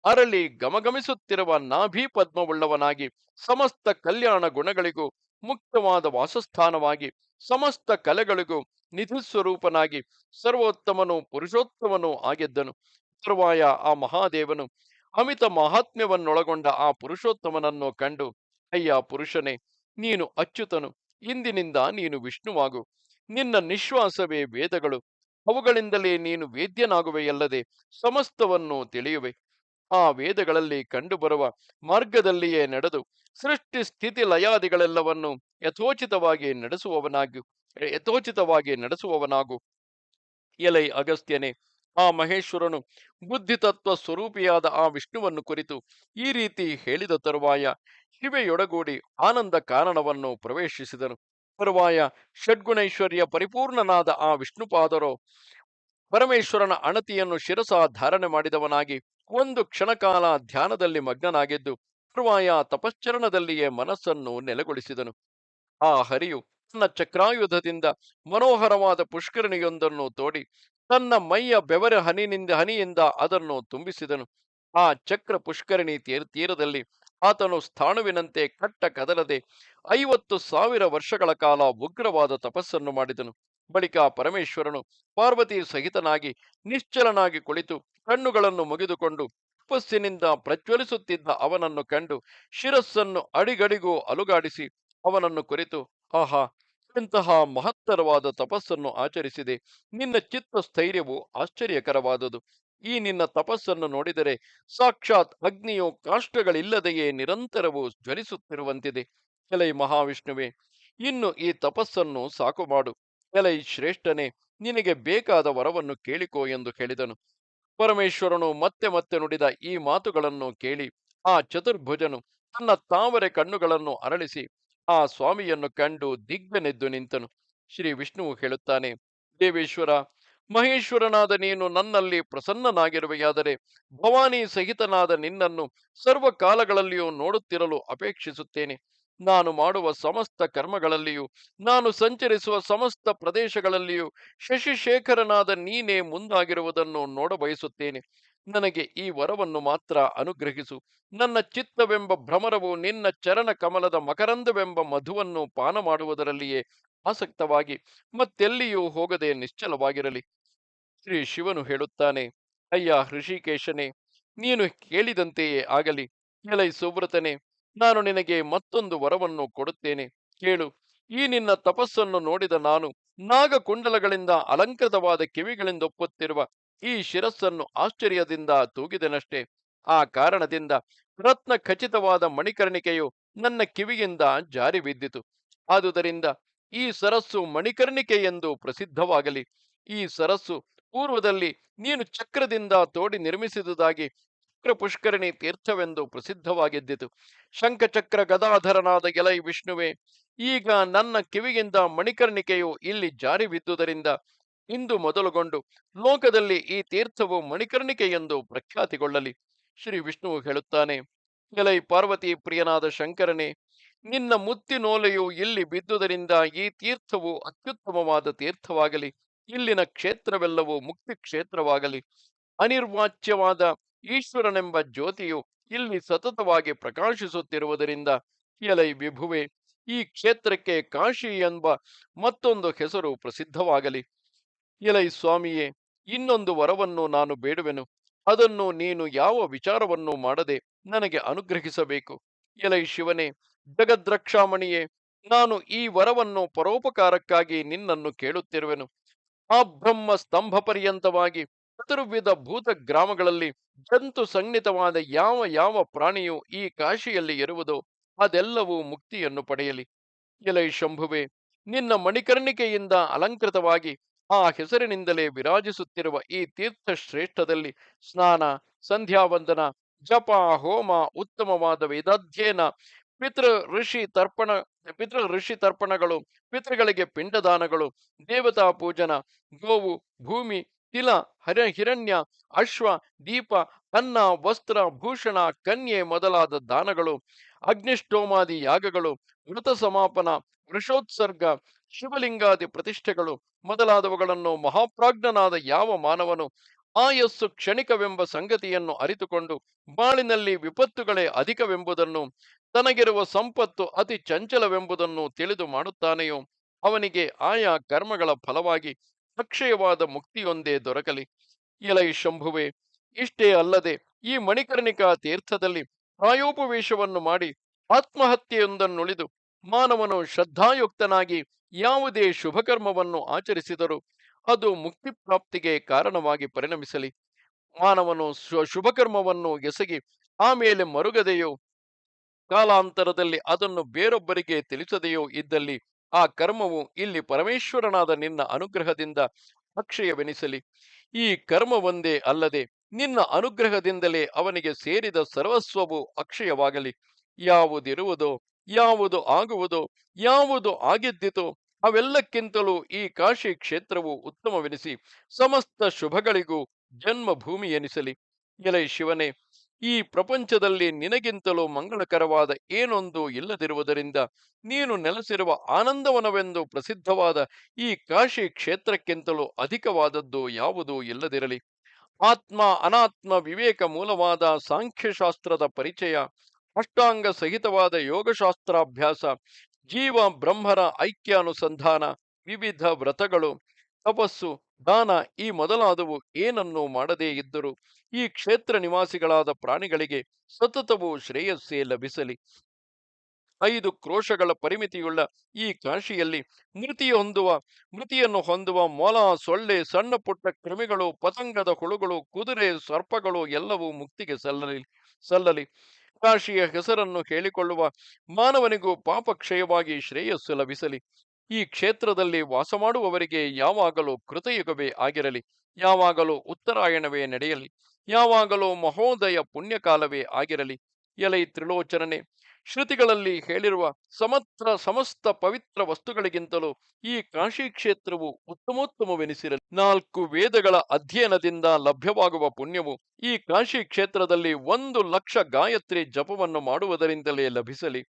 ಅರಳಿ ಗಮಗಮಿಸುತ್ತಿರುವ ನಾಭಿ ಪದ್ಮವುಳ್ಳವನಾಗಿ ಸಮಸ್ತ ಕಲ್ಯಾಣ ಗುಣಗಳಿಗೂ ಮುಕ್ತವಾದ ವಾಸಸ್ಥಾನವಾಗಿ ಸಮಸ್ತ ಕಲೆಗಳಿಗೂ ನಿಧಿಸ್ವರೂಪನಾಗಿ ಸರ್ವೋತ್ತಮನೂ ಪುರುಷೋತ್ತಮನೂ ಆಗಿದ್ದನು. ತರುವಾಯ ಆ ಮಹಾದೇವನು ಅಮಿತ ಮಹಾತ್ಮ್ಯವನ್ನೊಳಗೊಂಡ ಆ ಪುರುಷೋತ್ತಮನನ್ನು ಕಂಡು ಅಯ್ಯ ಪುರುಷನೇ, ನೀನು ಅಚ್ಯುತನು, ಇಂದಿನಿಂದ ನೀನು ವಿಷ್ಣುವಾಗು. ನಿನ್ನ ನಿಶ್ವಾಸವೇ ವೇದಗಳು, ಅವುಗಳಿಂದಲೇ ನೀನು ವೇದ್ಯನಾಗುವೆಯಲ್ಲದೆ ಸಮಸ್ತವನ್ನು ತಿಳಿಯುವೆ. ಆ ವೇದಗಳಲ್ಲಿ ಕಂಡುಬರುವ ಮಾರ್ಗದಲ್ಲಿಯೇ ನಡೆದು ಸೃಷ್ಟಿ ಸ್ಥಿತಿ ಲಯಾದಿಗಳೆಲ್ಲವನ್ನು ಯಥೋಚಿತವಾಗಿ ನಡೆಸುವವನಾಗು ಯಥೋಚಿತವಾಗಿ ನಡೆಸುವವನಾಗು. ಎಲೈ ಅಗಸ್ತ್ಯನೇ, ಆ ಮಹೇಶ್ವರನು ಬುದ್ಧಿತತ್ವ ಸ್ವರೂಪಿಯಾದ ಆ ವಿಷ್ಣುವನ್ನು ಕುರಿತು ಈ ರೀತಿ ಹೇಳಿದ ತರುವಾಯ ಶಿವೆಯೊಡಗೂಡಿ ಆನಂದ ಕಾರಣವನ್ನು ಪ್ರವೇಶಿಸಿದನು. ತರುವಾಯ ಷಡ್ಗುಣೈಶ್ವರ್ಯ ಪರಿಪೂರ್ಣನಾದ ಆ ವಿಷ್ಣುಪಾದರೋ ಪರಮೇಶ್ವರನ ಅಣತಿಯನ್ನು ಶಿರಸ ಧಾರಣೆ ಮಾಡಿದವನಾಗಿ ಒಂದು ಕ್ಷಣಕಾಲ ಧ್ಯಾನದಲ್ಲಿ ಮಗ್ನನಾಗಿದ್ದು ತರುವಾಯ ತಪಶ್ಚರಣದಲ್ಲಿಯೇ ಮನಸ್ಸನ್ನು ನೆಲೆಗೊಳಿಸಿದನು. ಆ ಹರಿಯು ತನ್ನ ಚಕ್ರಾಯುಧದಿಂದ ಮನೋಹರವಾದ ಪುಷ್ಕರಣಿಯೊಂದನ್ನು ತೋಡಿ ತನ್ನ ಮೈಯ ಬೆವರ ಹನಿಯಿಂದ ಅದನ್ನು ತುಂಬಿಸಿದನು. ಆ ಚಕ್ರ ಪುಷ್ಕರಣಿ ತೀರದಲ್ಲಿ ಆತನು ಸ್ಥಾಣುವಿನಂತೆ ಕಟ್ಟ ಕದಲದೆ 50,000 ವರ್ಷಗಳ ಕಾಲ ಉಗ್ರವಾದ ತಪಸ್ಸನ್ನು ಮಾಡಿದನು. ಬಳಿಕ ಪರಮೇಶ್ವರನು ಪಾರ್ವತಿ ಸಹಿತನಾಗಿ ನಿಶ್ಚಲನಾಗಿ ಕುಳಿತು ಕಣ್ಣುಗಳನ್ನು ಮುಗಿದುಕೊಂಡು ತಪಸ್ಸಿನಿಂದ ಪ್ರಜ್ವಲಿಸುತ್ತಿದ್ದ ಅವನನ್ನು ಕಂಡು ಶಿರಸ್ಸನ್ನು ಅಡಿಗಡಿಗೂ ಅಲುಗಾಡಿಸಿ ಅವನನ್ನು ಕುರಿತು, ಆಹಾ, ಎಂತಹ ಮಹತ್ತರವಾದ ತಪಸ್ಸನ್ನು ಆಚರಿಸಿದೆ. ನಿನ್ನ ಚಿತ್ತ ಸ್ಥೈರ್ಯವು ಆಶ್ಚರ್ಯಕರವಾದುದು. ಈ ನಿನ್ನ ತಪಸ್ಸನ್ನು ನೋಡಿದರೆ ಸಾಕ್ಷಾತ್ ಅಗ್ನಿಯು ಕಾಷ್ಟಗಳಿಲ್ಲದೆಯೇ ನಿರಂತರವೂ ಜ್ವಲಿಸುತ್ತಿರುವಂತಿದೆ. ಎಲೈ ಮಹಾವಿಷ್ಣುವೆ, ಇನ್ನು ಈ ತಪಸ್ಸನ್ನು ಸಾಕು ಮಾಡು. ಎಲೈ ಶ್ರೇಷ್ಠನೇ, ನಿನಗೆ ಬೇಕಾದ ವರವನ್ನು ಕೇಳಿಕೋ ಎಂದು ಹೇಳಿದನು. ಪರಮೇಶ್ವರನು ಮತ್ತೆ ಮತ್ತೆ ನುಡಿದ ಈ ಮಾತುಗಳನ್ನು ಕೇಳಿ ಆ ಚತುರ್ಭುಜನು ತನ್ನ ತಾವರೆ ಕಣ್ಣುಗಳನ್ನು ಅರಳಿಸಿ ಆ ಸ್ವಾಮಿಯನ್ನು ಕಂಡು ದಿಗ್ಗನೆದ್ದು ನಿಂತನು. ಶ್ರೀ ವಿಷ್ಣುವು ಹೇಳುತ್ತಾನೆ, ದೇವೇಶ್ವರ, ಮಹೇಶ್ವರನಾದ ನೀನು ನನ್ನಲ್ಲಿ ಪ್ರಸನ್ನನಾಗಿರುವೆಯಾದರೆ ಭವಾನಿ ಸಹಿತನಾದ ನಿನ್ನನ್ನು ಸರ್ವ ಕಾಲಗಳಲ್ಲಿಯೂ ನೋಡುತ್ತಿರಲು ಅಪೇಕ್ಷಿಸುತ್ತೇನೆ. ನಾನು ಮಾಡುವ ಸಮಸ್ತ ಕರ್ಮಗಳಲ್ಲಿಯೂ, ನಾನು ಸಂಚರಿಸುವ ಸಮಸ್ತ ಪ್ರದೇಶಗಳಲ್ಲಿಯೂ ಶಶಿಶೇಖರನಾದ ನೀನೇ ಮುಂದಾಗಿರುವುದನ್ನು ನೋಡಬಯಸುತ್ತೇನೆ. ನನಗೆ ಈ ವರವನ್ನು ಮಾತ್ರ ಅನುಗ್ರಹಿಸು. ನನ್ನ ಚಿತ್ತವೆಂಬ ಭ್ರಮರವು ನಿನ್ನ ಚರಣ ಕಮಲದ ಮಕರಂದವೆಂಬ ಮಧುವನ್ನು ಪಾನ ಮಾಡುವುದರಲ್ಲಿಯೇ ಆಸಕ್ತವಾಗಿ ಮತ್ತೆಲ್ಲಿಯೂ ಹೋಗದೆ ನಿಶ್ಚಲವಾಗಿರಲಿ. ಶ್ರೀ ಶಿವನು ಹೇಳುತ್ತಾನೆ, ಅಯ್ಯ ಹೃಷಿಕೇಶನೇ, ನೀನು ಕೇಳಿದಂತೆಯೇ ಆಗಲಿ. ಎಲೈ ಸುವ್ರತನೇ, ನಾನು ನಿನಗೆ ಮತ್ತೊಂದು ವರವನ್ನು ಕೊಡುತ್ತೇನೆ, ಕೇಳು. ಈ ನಿನ್ನ ತಪಸ್ಸನ್ನು ನೋಡಿದ ನಾನು ನಾಗಕುಂಡಲಗಳಿಂದ ಅಲಂಕೃತವಾದ ಕಿವಿಗಳಿಂದೊಪ್ಪುತ್ತಿರುವ ಈ ಶಿರಸ್ಸನ್ನು ಆಶ್ಚರ್ಯದಿಂದ ತೂಗಿದೆನಷ್ಟೇ. ಆ ಕಾರಣದಿಂದ ರತ್ನ ಖಚಿತವಾದ ಮಣಿಕರ್ಣಿಕೆಯು ನನ್ನ ಕಿವಿಯಿಂದ ಜಾರಿ ಬಿದ್ದಿತು. ಆದುದರಿಂದ ಈ ಸರಸ್ಸು ಮಣಿಕರ್ಣಿಕೆ ಎಂದು ಪ್ರಸಿದ್ಧವಾಗಲಿ. ಈ ಸರಸ್ಸು ಪೂರ್ವದಲ್ಲಿ ನೀನು ಚಕ್ರದಿಂದ ತೋಡಿ ನಿರ್ಮಿಸಿದುದಾಗಿ ಚಕ್ರ ಪುಷ್ಕರಣಿ ತೀರ್ಥವೆಂದು ಪ್ರಸಿದ್ಧವಾಗಿದ್ದಿತು. ಶಂಖಚಕ್ರ ಗದಾಧರನಾದ ಎಲೈ ವಿಷ್ಣುವೆ, ಈಗ ನನ್ನ ಕಿವಿಯಿಂದ ಮಣಿಕರ್ಣಿಕೆಯು ಇಲ್ಲಿ ಜಾರಿ ಬಿದ್ದುದರಿಂದ ಇಂದು ಮೊದಲುಗೊಂಡು ಲೋಕದಲ್ಲಿ ಈ ತೀರ್ಥವು ಮಣಿಕರ್ಣಿಕೆ ಎಂದು ಪ್ರಖ್ಯಾತಿಗೊಳ್ಳಲಿ. ಶ್ರೀ ವಿಷ್ಣುವು ಹೇಳುತ್ತಾನೆ, ಎಲೈ ಪಾರ್ವತಿ ಪ್ರಿಯನಾದ ಶಂಕರನೇ, ನಿನ್ನ ಮುತ್ತಿನೋಲೆಯು ಇಲ್ಲಿ ಬಿದ್ದುದರಿಂದ ಈ ತೀರ್ಥವು ಅತ್ಯುತ್ತಮವಾದ ತೀರ್ಥವಾಗಲಿ. ಇಲ್ಲಿನ ಕ್ಷೇತ್ರವೆಲ್ಲವೂ ಮುಕ್ತಿ ಕ್ಷೇತ್ರವಾಗಲಿ. ಅನಿರ್ವಾಚ್ಯವಾದ ಈಶ್ವರನೆಂಬ ಜ್ಯೋತಿಯು ಇಲ್ಲಿ ಸತತವಾಗಿ ಪ್ರಕಾಶಿಸುತ್ತಿರುವುದರಿಂದ ಎಲೈ ವಿಭುವೆ, ಈ ಕ್ಷೇತ್ರಕ್ಕೆ ಕಾಶಿ ಎಂಬ ಮತ್ತೊಂದು ಹೆಸರು ಪ್ರಸಿದ್ಧವಾಗಲಿ. ಎಲೈ ಸ್ವಾಮಿಯೇ, ಇನ್ನೊಂದು ವರವನ್ನು ನಾನು ಬೇಡುವೆನು. ಅದನ್ನು ನೀನು ಯಾವ ವಿಚಾರವನ್ನು ಮಾಡದೆ ನನಗೆ ಅನುಗ್ರಹಿಸಬೇಕು. ಎಲೈ ಶಿವನೇ, ಜಗದ್ರಕ್ಷಾಮಣಿಯೇ, ನಾನು ಈ ವರವನ್ನು ಪರೋಪಕಾರಕ್ಕಾಗಿ ನಿನ್ನನ್ನು ಕೇಳುತ್ತಿರುವೆನು. ಆ ಬ್ರಹ್ಮ ಸ್ತಂಭ ಪರ್ಯಂತವಾಗಿ ಚತುರ್ವಿಧ ಭೂತ ಗ್ರಾಮಗಳಲ್ಲಿ ಜಂತು ಸಂಜ್ಞಿತವಾದ ಯಾವ ಯಾವ ಪ್ರಾಣಿಯು ಈ ಕಾಶಿಯಲ್ಲಿ ಇರುವುದೋ ಅದೆಲ್ಲವೂ ಮುಕ್ತಿಯನ್ನು ಪಡೆಯಲಿ. ಎಲೈ ಶಂಭುವೆ, ನಿನ್ನ ಮಣಿಕರ್ಣಿಕೆಯಿಂದ ಅಲಂಕೃತವಾಗಿ ಆ ಹೆಸರಿನಿಂದಲೇ ವಿರಾಜಿಸುತ್ತಿರುವ ಈ ತೀರ್ಥ ಶ್ರೇಷ್ಠದಲ್ಲಿ ಸ್ನಾನ, ಸಂಧ್ಯಾವಂದನ, ಜಪ, ಹೋಮ, ಉತ್ತಮವಾದ ವೇದಾಧ್ಯಯನ, ಪಿತೃ ಋಷಿ ತರ್ಪಣ ಪಿತೃ ಋಷಿ ತರ್ಪಣಗಳು, ಪಿತೃಗಳಿಗೆ ಪಿಂಡದಾನಗಳು, ದೇವತಾ ಪೂಜನ, ಗೋವು, ಭೂಮಿ, ತಿಲ, ಹಿರಣ್ಯ, ಅಶ್ವ, ದೀಪ, ಅನ್ನ, ವಸ್ತ್ರ, ಭೂಷಣ, ಕನ್ಯೆ ಮೊದಲಾದ ದಾನಗಳು, ಅಗ್ನಿಷ್ಟೋಮಾದಿ ಯಾಗಗಳು, ಮೃತ ಸಮಾಪನ, ವೃಷೋತ್ಸರ್ಗ, ಶಿವಲಿಂಗಾದಿ ಪ್ರತಿಷ್ಠೆಗಳು ಮೊದಲಾದವುಗಳನ್ನು ಮಹಾಪ್ರಾಜ್ಞನಾದ ಯಾವ ಮಾನವನು ಆಯಸ್ಸು ಕ್ಷಣಿಕವೆಂಬ ಸಂಗತಿಯನ್ನು ಅರಿತುಕೊಂಡು ಬಾಳಿನಲ್ಲಿ ವಿಪತ್ತುಗಳೇ ಅಧಿಕವೆಂಬುದನ್ನು, ತನಗಿರುವ ಸಂಪತ್ತು ಅತಿ ಚಂಚಲವೆಂಬುದನ್ನು ತಿಳಿದು ಮಾಡುತ್ತಾನೆಯೋ ಅವನಿಗೆ ಆಯಾ ಕರ್ಮಗಳ ಫಲವಾಗಿ ಅಕ್ಷಯವಾದ ಮುಕ್ತಿಯೊಂದೇ ದೊರಕಲಿ. ಎಲೈ ಶಂಭುವೆ, ಇಷ್ಟೇ ಅಲ್ಲದೆ ಈ ಮಣಿಕರ್ಣಿಕಾ ತೀರ್ಥದಲ್ಲಿ ಪ್ರಾಯೋಪವೇಶವನ್ನು ಮಾಡಿ ಆತ್ಮಹತ್ಯೆಯೊಂದನ್ನುಳಿದು ಮಾನವನು ಶ್ರದ್ಧಾಯುಕ್ತನಾಗಿ ಯಾವುದೇ ಶುಭಕರ್ಮವನ್ನು ಆಚರಿಸಿದರೂ ಅದು ಮುಕ್ತಿ ಪ್ರಾಪ್ತಿಗೆ ಕಾರಣವಾಗಿ ಪರಿಣಮಿಸಲಿ. ಮಾನವನು ಶುಭಕರ್ಮವನ್ನು ಎಸಗಿ ಆಮೇಲೆ ಮರುಗದೆಯೋ ಕಾಲಾಂತರದಲ್ಲಿ ಅದನ್ನು ಬೇರೊಬ್ಬರಿಗೆ ತಿಳಿಸದೆಯೋ ಇದ್ದಲ್ಲಿ ಆ ಕರ್ಮವು ಇಲ್ಲಿ ಪರಮೇಶ್ವರನಾದ ನಿನ್ನ ಅನುಗ್ರಹದಿಂದ ಅಕ್ಷಯವೆನಿಸಲಿ. ಈ ಕರ್ಮವೊಂದೇ ಅಲ್ಲದೆ ನಿನ್ನ ಅನುಗ್ರಹದಿಂದಲೇ ಅವನಿಗೆ ಸೇರಿದ ಸರ್ವಸ್ವವು ಅಕ್ಷಯವಾಗಲಿ. ಯಾವುದಿರುವುದೋ, ಯಾವುದು ಆಗುವುದೋ, ಯಾವುದು ಆಗಿದ್ದಿತೋ ಅವೆಲ್ಲಕ್ಕಿಂತಲೂ ಈ ಕಾಶಿ ಕ್ಷೇತ್ರವು ಉತ್ತಮವೆನಿಸಿ ಸಮಸ್ತ ಶುಭಗಳಿಗೂ ಜನ್ಮಭೂಮಿ ಎನಿಸಲಿ. ಎಲೈ ಶಿವನೇ, ಈ ಪ್ರಪಂಚದಲ್ಲಿ ನಿನಗಿಂತಲೂ ಮಂಗಳಕರವಾದ ಏನೊಂದು ಇಲ್ಲದಿರುವುದರಿಂದ ನೀನು ನೆಲೆಸಿರುವ ಆನಂದವನವೆಂದು ಪ್ರಸಿದ್ಧವಾದ ಈ ಕಾಶಿ ಕ್ಷೇತ್ರಕ್ಕಿಂತಲೂ ಅಧಿಕವಾದದ್ದು ಯಾವುದೂ ಇಲ್ಲದಿರಲಿ. ಆತ್ಮ ಅನಾತ್ಮ ವಿವೇಕ ಮೂಲವಾದ ಸಾಂಖ್ಯಶಾಸ್ತ್ರದ ಪರಿಚಯ, ಅಷ್ಟಾಂಗ ಸಹಿತವಾದ ಯೋಗಶಾಸ್ತ್ರಾಭ್ಯಾಸ, ಜೀವ ಬ್ರಹ್ಮರ ಐಕ್ಯಾನುಸಂಧಾನ, ವಿವಿಧ ವ್ರತಗಳು, ತಪಸ್ಸು, ದಾನ ಈ ಮೊದಲಾದವು ಏನನ್ನೂ ಮಾಡದೇ ಇದ್ದರೂ ಈ ಕ್ಷೇತ್ರ ನಿವಾಸಿಗಳಾದ ಪ್ರಾಣಿಗಳಿಗೆ ಸತತವೂ ಶ್ರೇಯಸ್ಸೇ ಲಭಿಸಲಿ. 5 ಕ್ರೋಶಗಳ ಪರಿಮಿತಿಯುಳ್ಳ ಈ ಕಾಶಿಯಲ್ಲಿ ಮೃತಿಯನ್ನು ಹೊಂದುವ ಮೊಲ, ಸೊಳ್ಳೆ, ಸಣ್ಣ ಪುಟ್ಟ ಕ್ರಿಮಿಗಳು, ಪತಂಗದ ಹುಳುಗಳು, ಕುದುರೆ, ಸರ್ಪಗಳು ಎಲ್ಲವೂ ಮುಕ್ತಿಗೆ ಸಲ್ಲಲಿ. ಕಾಶಿಯ ಹೆಸರನ್ನು ಹೇಳಿಕೊಳ್ಳುವ ಮಾನವನಿಗೂ ಪಾಪಕ್ಷಯವಾಗಿ ಶ್ರೇಯಸ್ಸು ಲಭಿಸಲಿ. ಈ ಕ್ಷೇತ್ರದಲ್ಲಿ ವಾಸ ಮಾಡುವವರಿಗೆ ಯಾವಾಗಲೂ ಕೃತಯುಗವೇ ಆಗಿರಲಿ, ಯಾವಾಗಲೂ ಉತ್ತರಾಯಣವೇ ನಡೆಯಲಿ, ಯಾವಾಗಲೂ ಮಹೋದಯ ಪುಣ್ಯಕಾಲವೇ ಆಗಿರಲಿ. ಎಲೈ ತ್ರಿಲೋಚನನೆ, ಶ್ರುತಿಗಳಲ್ಲಿ ಹೇಳಿರುವ ಸಮಸ್ತ ಪವಿತ್ರ ವಸ್ತುಗಳಿಗಿಂತಲೂ ಈ ಕಾಶಿ ಕ್ಷೇತ್ರವು ಉತ್ತಮೋತ್ತಮವೆನಿಸಿರಲಿ. 4 ವೇದಗಳ ಅಧ್ಯಯನದಿಂದ ಲಭ್ಯವಾಗುವ ಪುಣ್ಯವು ಈ ಕಾಶಿ ಕ್ಷೇತ್ರದಲ್ಲಿ 1,00,000 ಗಾಯತ್ರಿ ಜಪವನ್ನು ಮಾಡುವುದರಿಂದಲೇ ಲಭಿಸಲಿ.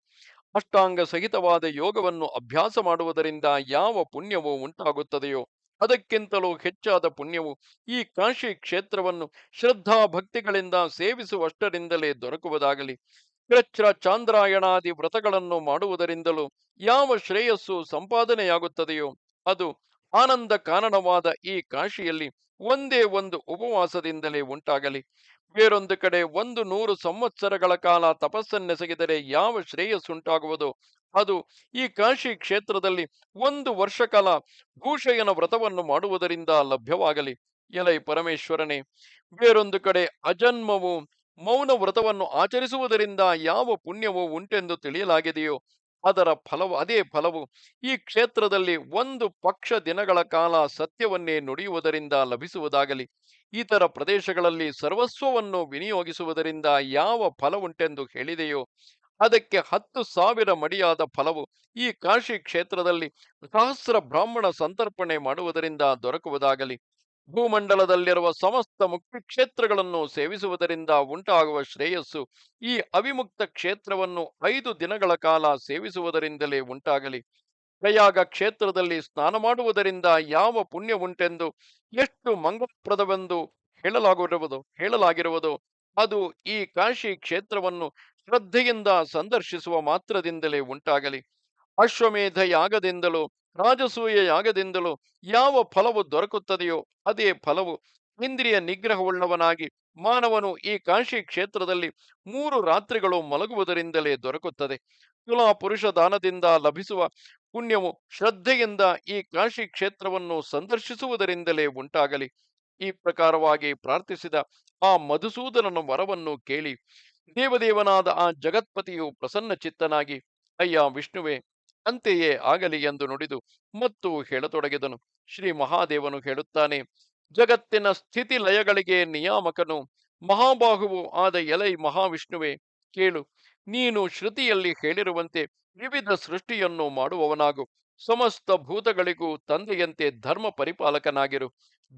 ಅಷ್ಟಾಂಗ ಸಹಿತವಾದ ಯೋಗವನ್ನು ಅಭ್ಯಾಸ ಮಾಡುವುದರಿಂದ ಯಾವ ಪುಣ್ಯವು ಉಂಟಾಗುತ್ತದೆಯೋ ಅದಕ್ಕಿಂತಲೂ ಹೆಚ್ಚಾದ ಪುಣ್ಯವು ಈ ಕಾಶಿ ಕ್ಷೇತ್ರವನ್ನು ಶ್ರದ್ಧಾ ಭಕ್ತಿಗಳಿಂದ ಸೇವಿಸುವಷ್ಟರಿಂದಲೇ ದೊರಕುವುದಾಗಲಿ. ಕೃಚ್ಛ್ರ ಚಾಂದ್ರಾಯಣಾದಿ ವ್ರತಗಳನ್ನು ಮಾಡುವುದರಿಂದಲೂ ಯಾವ ಶ್ರೇಯಸ್ಸು ಸಂಪಾದನೆಯಾಗುತ್ತದೆಯೋ ಅದು ಆನಂದ ಕಾರಣವಾದ ಈ ಕಾಶಿಯಲ್ಲಿ ಒಂದೇ ಒಂದು ಉಪವಾಸದಿಂದಲೇ ಉಂಟಾಗಲಿ. ಬೇರೊಂದು ಕಡೆ 100 ಸಂವತ್ಸರಗಳ ಕಾಲ ತಪಸ್ಸನ್ನೆಸಗಿದರೆ ಯಾವ ಶ್ರೇಯಸ್ಸುಂಟಾಗುವುದೋ ಅದು ಈ ಕಾಶಿ ಕ್ಷೇತ್ರದಲ್ಲಿ 1 ವರ್ಷ ಕಾಲ ಭೂಷಯನ ವ್ರತವನ್ನು ಮಾಡುವುದರಿಂದ ಲಭ್ಯವಾಗಲಿ. ಎಲೈ ಪರಮೇಶ್ವರನೇ, ಬೇರೊಂದು ಕಡೆ ಅಜನ್ಮವು ಮೌನ ವ್ರತವನ್ನು ಆಚರಿಸುವುದರಿಂದ ಯಾವ ಪುಣ್ಯವು ಉಂಟೆಂದು ತಿಳಿಯಲಾಗಿದೆಯೋ ಅದೇ ಫಲವು ಈ ಕ್ಷೇತ್ರದಲ್ಲಿ 1 ಪಕ್ಷ ದಿನಗಳ ಕಾಲ ಸತ್ಯವನ್ನೇ ನುಡಿಯುವುದರಿಂದ ಲಭಿಸುವುದಾಗಲಿ. ಇತರ ಪ್ರದೇಶಗಳಲ್ಲಿ ಸರ್ವಸ್ವವನ್ನು ವಿನಿಯೋಗಿಸುವುದರಿಂದ ಯಾವ ಫಲವುಂಟೆಂದು ಹೇಳಿದೆಯೋ ಅದಕ್ಕೆ 10,000 ಮಡಿಯಾದ ಫಲವು ಈ ಕಾಶಿ ಕ್ಷೇತ್ರದಲ್ಲಿ ಸಹಸ್ರ ಬ್ರಾಹ್ಮಣ ಸಂತರ್ಪಣೆ ಮಾಡುವುದರಿಂದ ದೊರಕುವುದಾಗಲಿ. ಭೂಮಂಡಲದಲ್ಲಿರುವ ಸಮಸ್ತ ಮುಕ್ತಿ ಕ್ಷೇತ್ರಗಳನ್ನು ಸೇವಿಸುವುದರಿಂದ ಉಂಟಾಗುವ ಶ್ರೇಯಸ್ಸು ಈ ಅವಿಮುಕ್ತ ಕ್ಷೇತ್ರವನ್ನು 5 ದಿನಗಳ ಕಾಲ ಸೇವಿಸುವುದರಿಂದಲೇ ಉಂಟಾಗಲಿ. ಪ್ರಯಾಗ ಕ್ಷೇತ್ರದಲ್ಲಿ ಸ್ನಾನ ಮಾಡುವುದರಿಂದ ಯಾವ ಪುಣ್ಯ ಉಂಟೆಂದು ಎಷ್ಟು ಮಂಗಳಪ್ರದವೆಂದು ಹೇಳಲಾಗಿರುವುದೋ ಅದು ಈ ಕಾಶಿ ಕ್ಷೇತ್ರವನ್ನು ಶ್ರದ್ಧೆಯಿಂದ ಸಂದರ್ಶಿಸುವ ಮಾತ್ರದಿಂದಲೇ ಉಂಟಾಗಲಿ. ಅಶ್ವಮೇಧ ಯಾಗದಿಂದಲೂ ರಾಜಸೂಯ ಯಾಗದಿಂದಲೂ ಯಾವ ಫಲವು ದೊರಕುತ್ತದೆಯೋ ಅದೇ ಫಲವು ಇಂದ್ರಿಯ ನಿಗ್ರಹವುಳ್ಳವನಾಗಿ ಮಾನವನು ಈ ಕಾಶಿ ಕ್ಷೇತ್ರದಲ್ಲಿ 3 ರಾತ್ರಿಗಳು ಮಲಗುವುದರಿಂದಲೇ ದೊರಕುತ್ತದೆ. ತುಲಾ ಪುರುಷ ದಾನದಿಂದ ಲಭಿಸುವ ಪುಣ್ಯವು ಶ್ರದ್ಧೆಯಿಂದ ಈ ಕಾಶಿ ಕ್ಷೇತ್ರವನ್ನು ಸಂದರ್ಶಿಸುವುದರಿಂದಲೇ ಉಂಟಾಗಲಿ. ಈ ಪ್ರಕಾರವಾಗಿ ಪ್ರಾರ್ಥಿಸಿದ ಆ ಮಧುಸೂದನನ ವರವನ್ನು ಕೇಳಿ ದೇವದೇವನಾದ ಆ ಜಗತ್ಪತಿಯು ಪ್ರಸನ್ನ ಚಿತ್ತನಾಗಿ, ಅಯ್ಯ ವಿಷ್ಣುವೆ, ಅಂತೆಯೇ ಆಗಲಿ ಎಂದು ನುಡಿದು ಮತ್ತು ಹೇಳತೊಡಗಿದನು. ಶ್ರೀ ಮಹಾದೇವನು ಹೇಳುತ್ತಾನೆ, ಜಗತ್ತಿನ ಸ್ಥಿತಿ ಲಯಗಳಿಗೆ ನಿಯಾಮಕನು ಮಹಾಬಾಹುವು ಆದ ಎಲೈ ಮಹಾವಿಷ್ಣುವೆ, ಕೇಳು. ನೀನು ಶ್ರುತಿಯಲ್ಲಿ ಹೇಳಿರುವಂತೆ ವಿವಿಧ ಸೃಷ್ಟಿಯನ್ನು ಮಾಡುವವನಾಗು. ಸಮಸ್ತ ಭೂತಗಳಿಗೂ ತಂದೆಯಂತೆ ಧರ್ಮ ಪರಿಪಾಲಕನಾಗಿರು.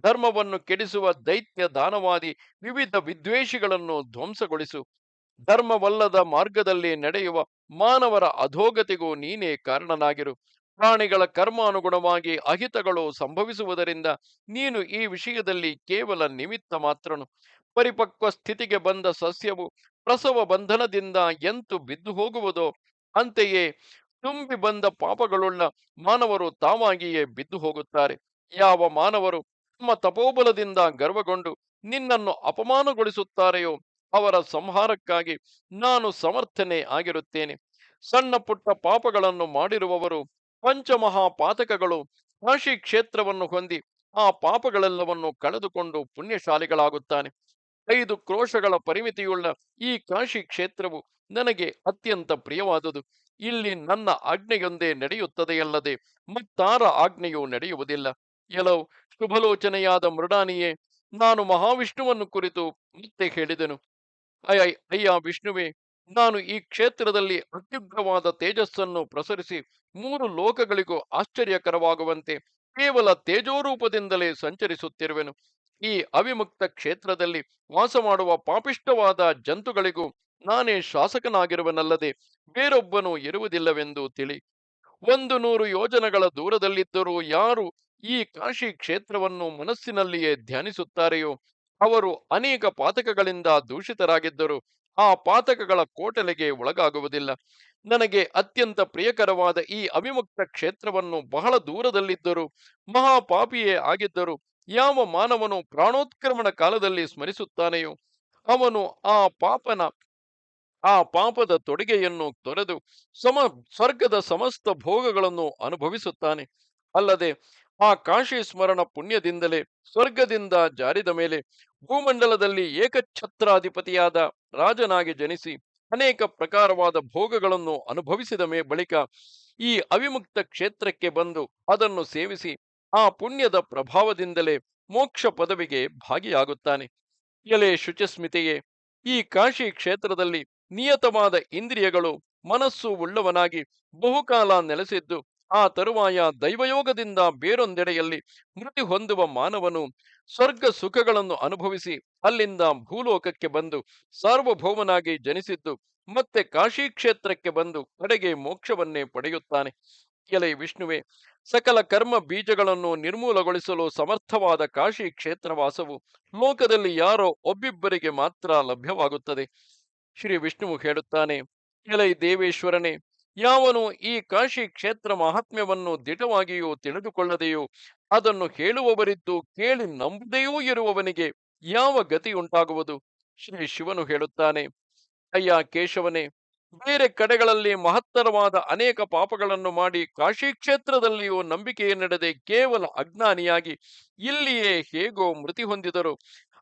ಧರ್ಮವನ್ನು ಕೆಡಿಸುವ ದೈತ್ಯ ದಾನವಾದಿ ವಿವಿಧ ವಿದ್ವೇಷಿಗಳನ್ನು ಧ್ವಂಸಗೊಳಿಸು. ಧರ್ಮವಲ್ಲದ ಮಾರ್ಗದಲ್ಲಿ ನಡೆಯುವ ಮಾನವರ ಅಧೋಗತಿಗೂ ನೀನೇ ಕಾರಣನಾಗಿರು. ಪ್ರಾಣಿಗಳ ಕರ್ಮಾನುಗುಣವಾಗಿ ಅಹಿತಗಳು ಸಂಭವಿಸುವುದರಿಂದ ನೀನು ಈ ವಿಷಯದಲ್ಲಿ ಕೇವಲ ನಿಮಿತ್ತ ಮಾತ್ರನು. ಪರಿಪಕ್ವ ಸ್ಥಿತಿಗೆ ಬಂದ ಸಸ್ಯವು ಪ್ರಸವ ಬಂಧನದಿಂದ ಎಂತು ಬಿದ್ದು ಹೋಗುವುದೋ ಅಂತೆಯೇ ತುಂಬಿ ಬಂದ ಪಾಪಗಳುಳ್ಳ ಮಾನವರು ತಾವಾಗಿಯೇ ಬಿದ್ದು ಹೋಗುತ್ತಾರೆ. ಯಾವ ಮಾನವರು ತಮ್ಮ ತಪೋಬಲದಿಂದ ಗರ್ವಗೊಂಡು ನಿನ್ನನ್ನು ಅಪಮಾನಗೊಳಿಸುತ್ತಾರೆಯೋ ಅವರ ಸಂಹಾರಕ್ಕಾಗಿ ನಾನು ಸಮರ್ಥನೆ ಆಗಿರುತ್ತೇನೆ. ಸಣ್ಣ ಪುಟ್ಟ ಪಾಪಗಳನ್ನು ಮಾಡಿರುವವರು ಪಂಚಮಹಾಪಾತಕಗಳು ಕಾಶಿ ಕ್ಷೇತ್ರವನ್ನು ಹೊಂದಿ ಆ ಪಾಪಗಳೆಲ್ಲವನ್ನು ಕಳೆದುಕೊಂಡು ಪುಣ್ಯಶಾಲಿಗಳಾಗುತ್ತಾನೆ. 5 ಕ್ರೋಶಗಳ ಪರಿಮಿತಿಯುಳ್ಳ ಈ ಕಾಶಿ ಕ್ಷೇತ್ರವು ನನಗೆ ಅತ್ಯಂತ ಪ್ರಿಯವಾದುದು. ಇಲ್ಲಿ ನನ್ನ ಆಜ್ಞೆಯೊಂದೇ ನಡೆಯುತ್ತದೆಯಲ್ಲದೆ ಮತ್ತಾರ ಆಜ್ಞೆಯೂ ನಡೆಯುವುದಿಲ್ಲ. ಎಲವು ಶುಭಲೋಚನೆಯಾದ ಮೃಡಾನಿಯೇ, ನಾನು ಮಹಾವಿಷ್ಣುವನ್ನು ಕುರಿತು ಮತ್ತೆ ಹೇಳಿದೆನು. ಅಯ್ಯ ವಿಷ್ಣುವೇ, ನಾನು ಈ ಕ್ಷೇತ್ರದಲ್ಲಿ ಅತ್ಯುಗ್ರವಾದ ತೇಜಸ್ಸನ್ನು ಪ್ರಸರಿಸಿ 3 ಲೋಕಗಳಿಗೂ ಆಶ್ಚರ್ಯಕರವಾಗುವಂತೆ ಕೇವಲ ತೇಜೋರೂಪದಿಂದಲೇ ಸಂಚರಿಸುತ್ತಿರುವೆನು. ಈ ಅವಿಮುಕ್ತ ಕ್ಷೇತ್ರದಲ್ಲಿ ವಾಸ ಮಾಡುವ ಪಾಪಿಷ್ಟವಾದ ಜಂತುಗಳಿಗೂ ನಾನೇ ಶಾಸಕನಾಗಿರುವನಲ್ಲದೆ ಬೇರೊಬ್ಬನೂ ಇರುವುದಿಲ್ಲವೆಂದು ತಿಳಿ. 100 ಯೋಜನಗಳ ದೂರದಲ್ಲಿದ್ದರೂ ಯಾರು ಈ ಕಾಶಿ ಕ್ಷೇತ್ರವನ್ನು ಮನಸ್ಸಿನಲ್ಲಿಯೇ ಧ್ಯಾನಿಸುತ್ತಾರೆಯೋ ಅವರು ಅನೇಕ ಪಾತಕಗಳಿಂದ ದೂಷಿತರಾಗಿದ್ದರು ಆ ಪಾತಕಗಳ ಕೋಟಲೆಗೆ ಒಳಗಾಗುವುದಿಲ್ಲ. ನನಗೆ ಅತ್ಯಂತ ಪ್ರಿಯಕರವಾದ ಈ ಅವಿಮುಕ್ತ ಕ್ಷೇತ್ರವನ್ನು ಬಹಳ ದೂರದಲ್ಲಿದ್ದರೂ ಮಹಾಪಾಪಿಯೇ ಆಗಿದ್ದರು ಯಾವ ಮಾನವನು ಪ್ರಾಣೋತ್ಕ್ರಮಣ ಕಾಲದಲ್ಲಿ ಸ್ಮರಿಸುತ್ತಾನೆಯೋ ಅವನು ಆ ಪಾಪದ ತೊಡಿಗೆಯನ್ನು ತೊರೆದು ಸ್ವರ್ಗದ ಸಮಸ್ತ ಭೋಗಗಳನ್ನು ಅನುಭವಿಸುತ್ತಾನೆ. ಅಲ್ಲದೆ ಆ ಕಾಶಿ ಸ್ಮರಣ ಪುಣ್ಯದಿಂದಲೇ ಸ್ವರ್ಗದಿಂದ ಜಾರಿದ ಮೇಲೆ ಭೂಮಂಡಲದಲ್ಲಿ ಏಕಛತ್ರಾಧಿಪತಿಯಾದ ರಾಜನಾಗಿ ಜನಿಸಿ ಅನೇಕ ಪ್ರಕಾರವಾದ ಭೋಗಗಳನ್ನು ಅನುಭವಿಸಿದ ಬಳಿಕ ಈ ಅವಿಮುಕ್ತ ಕ್ಷೇತ್ರಕ್ಕೆ ಬಂದು ಅದನ್ನು ಸೇವಿಸಿ ಆ ಪುಣ್ಯದ ಪ್ರಭಾವದಿಂದಲೇ ಮೋಕ್ಷ ಪದವಿಗೆ ಭಾಗಿಯಾಗುತ್ತಾನೆ. ಎಲೆ ಶುಚಸ್ಮಿತೆಯೇ, ಈ ಕಾಶಿ ಕ್ಷೇತ್ರದಲ್ಲಿ ನಿಯತವಾದ ಇಂದ್ರಿಯಗಳು ಮನಸ್ಸು ಉಳ್ಳವನಾಗಿ ಬಹುಕಾಲ ನೆಲೆಸಿದ್ದು ಆ ತರುವಾಯ ದೈವಯೋಗದಿಂದ ಬೇರೊಂದೆಡೆಯಲ್ಲಿ ಮೃತಿ ಹೊಂದುವ ಮಾನವನು ಸ್ವರ್ಗ ಸುಖಗಳನ್ನು ಅನುಭವಿಸಿ ಅಲ್ಲಿಂದ ಭೂಲೋಕಕ್ಕೆ ಬಂದು ಸಾರ್ವಭೌಮನಾಗಿ ಜನಿಸಿದ್ದು ಮತ್ತೆ ಕಾಶಿ ಕ್ಷೇತ್ರಕ್ಕೆ ಬಂದು ಕಡೆಗೆ ಮೋಕ್ಷವನ್ನೇ ಪಡೆಯುತ್ತಾನೆ. ಎಲೆ ವಿಷ್ಣುವೆ, ಸಕಲ ಕರ್ಮ ಬೀಜಗಳನ್ನು ನಿರ್ಮೂಲಗೊಳಿಸಲು ಸಮರ್ಥವಾದ ಕಾಶಿ ಕ್ಷೇತ್ರವಾಸವು ಲೋಕದಲ್ಲಿ ಯಾರೋ ಒಬ್ಬಿಬ್ಬರಿಗೆ ಮಾತ್ರ ಲಭ್ಯವಾಗುತ್ತದೆ. ಶ್ರೀ ವಿಷ್ಣುವು ಹೇಳುತ್ತಾನೆ, ಎಲೈ ದೇವೇಶ್ವರನೇ, ಯಾವನು ಈ ಕಾಶಿ ಕ್ಷೇತ್ರ ಮಹಾತ್ಮ್ಯವನ್ನು ದಿಟವಾಗಿಯೂ ತಿಳಿದುಕೊಳ್ಳದೆಯೋ ಅದನ್ನು ಹೇಳುವವರಿದ್ದು ಕೇಳಿ ನಂಬದೆಯೂ ಇರುವವನಿಗೆ ಯಾವ ಗತಿಯುಂಟಾಗುವುದು? ಶ್ರೀ ಶಿವನು ಹೇಳುತ್ತಾನೆ, ಅಯ್ಯ ಕೇಶವನೇ, ಬೇರೆ ಕಡೆಗಳಲ್ಲಿ ಮಹತ್ತರವಾದ ಅನೇಕ ಪಾಪಗಳನ್ನು ಮಾಡಿ ಕಾಶಿ ಕ್ಷೇತ್ರದಲ್ಲಿಯೂ ನಂಬಿಕೆಯನ್ನಿಡದೆ ಕೇವಲ ಅಜ್ಞಾನಿಯಾಗಿ ಇಲ್ಲಿಯೇ ಹೇಗೋ ಮೃತಿ ಹೊಂದಿದರು.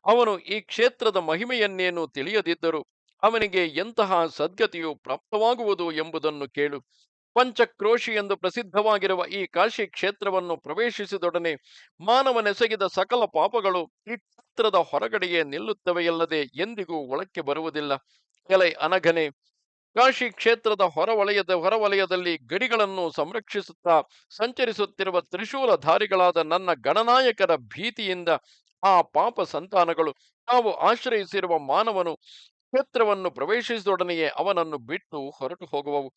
ಅವನು ಈ ಕ್ಷೇತ್ರದ ಮಹಿಮೆಯನ್ನೇನು ತಿಳಿಯದಿದ್ದರು ಅವನಿಗೆ ಎಂತಹ ಸದ್ಗತಿಯು ಪ್ರಾಪ್ತವಾಗುವುದು ಎಂಬುದನ್ನು ಕೇಳು. ಪಂಚಕ್ರೋಶಿ ಎಂದು ಪ್ರಸಿದ್ಧವಾಗಿರುವ ಈ ಕಾಶಿ ಕ್ಷೇತ್ರವನ್ನು ಪ್ರವೇಶಿಸಿದೊಡನೆ ಮಾನವನೆಸಗಿದ ಸಕಲ ಪಾಪಗಳು ಈ ಕ್ಷೇತ್ರದ ಹೊರಗಡೆಯೇ ನಿಲ್ಲುತ್ತವೆಯಲ್ಲದೆ ಎಂದಿಗೂ ಒಳಕ್ಕೆ ಬರುವುದಿಲ್ಲ. ಎಲೈ ಅನಘನೆ, ಕಾಶಿ ಕ್ಷೇತ್ರದ ಹೊರವಲಯದಲ್ಲಿ ಗಡಿಗಳನ್ನು ಸಂರಕ್ಷಿಸುತ್ತಾ ಸಂಚರಿಸುತ್ತಿರುವ ತ್ರಿಶೂಲಧಾರಿಗಳಾದ ನನ್ನ ಗಣನಾಯಕರ ಭೀತಿಯಿಂದ ಆ ಪಾಪ ಸಂತಾನಗಳು ತಾವು ಆಶ್ರಯಿಸಿರುವ ಮಾನವನು ಕ್ಷೇತ್ರವನ್ನು ಪ್ರವೇಶಿಸಿದೊಡನೆಯೇ ಅವನನ್ನು ಬಿಟ್ಟು ಹೊರಟು ಹೋಗುವವು.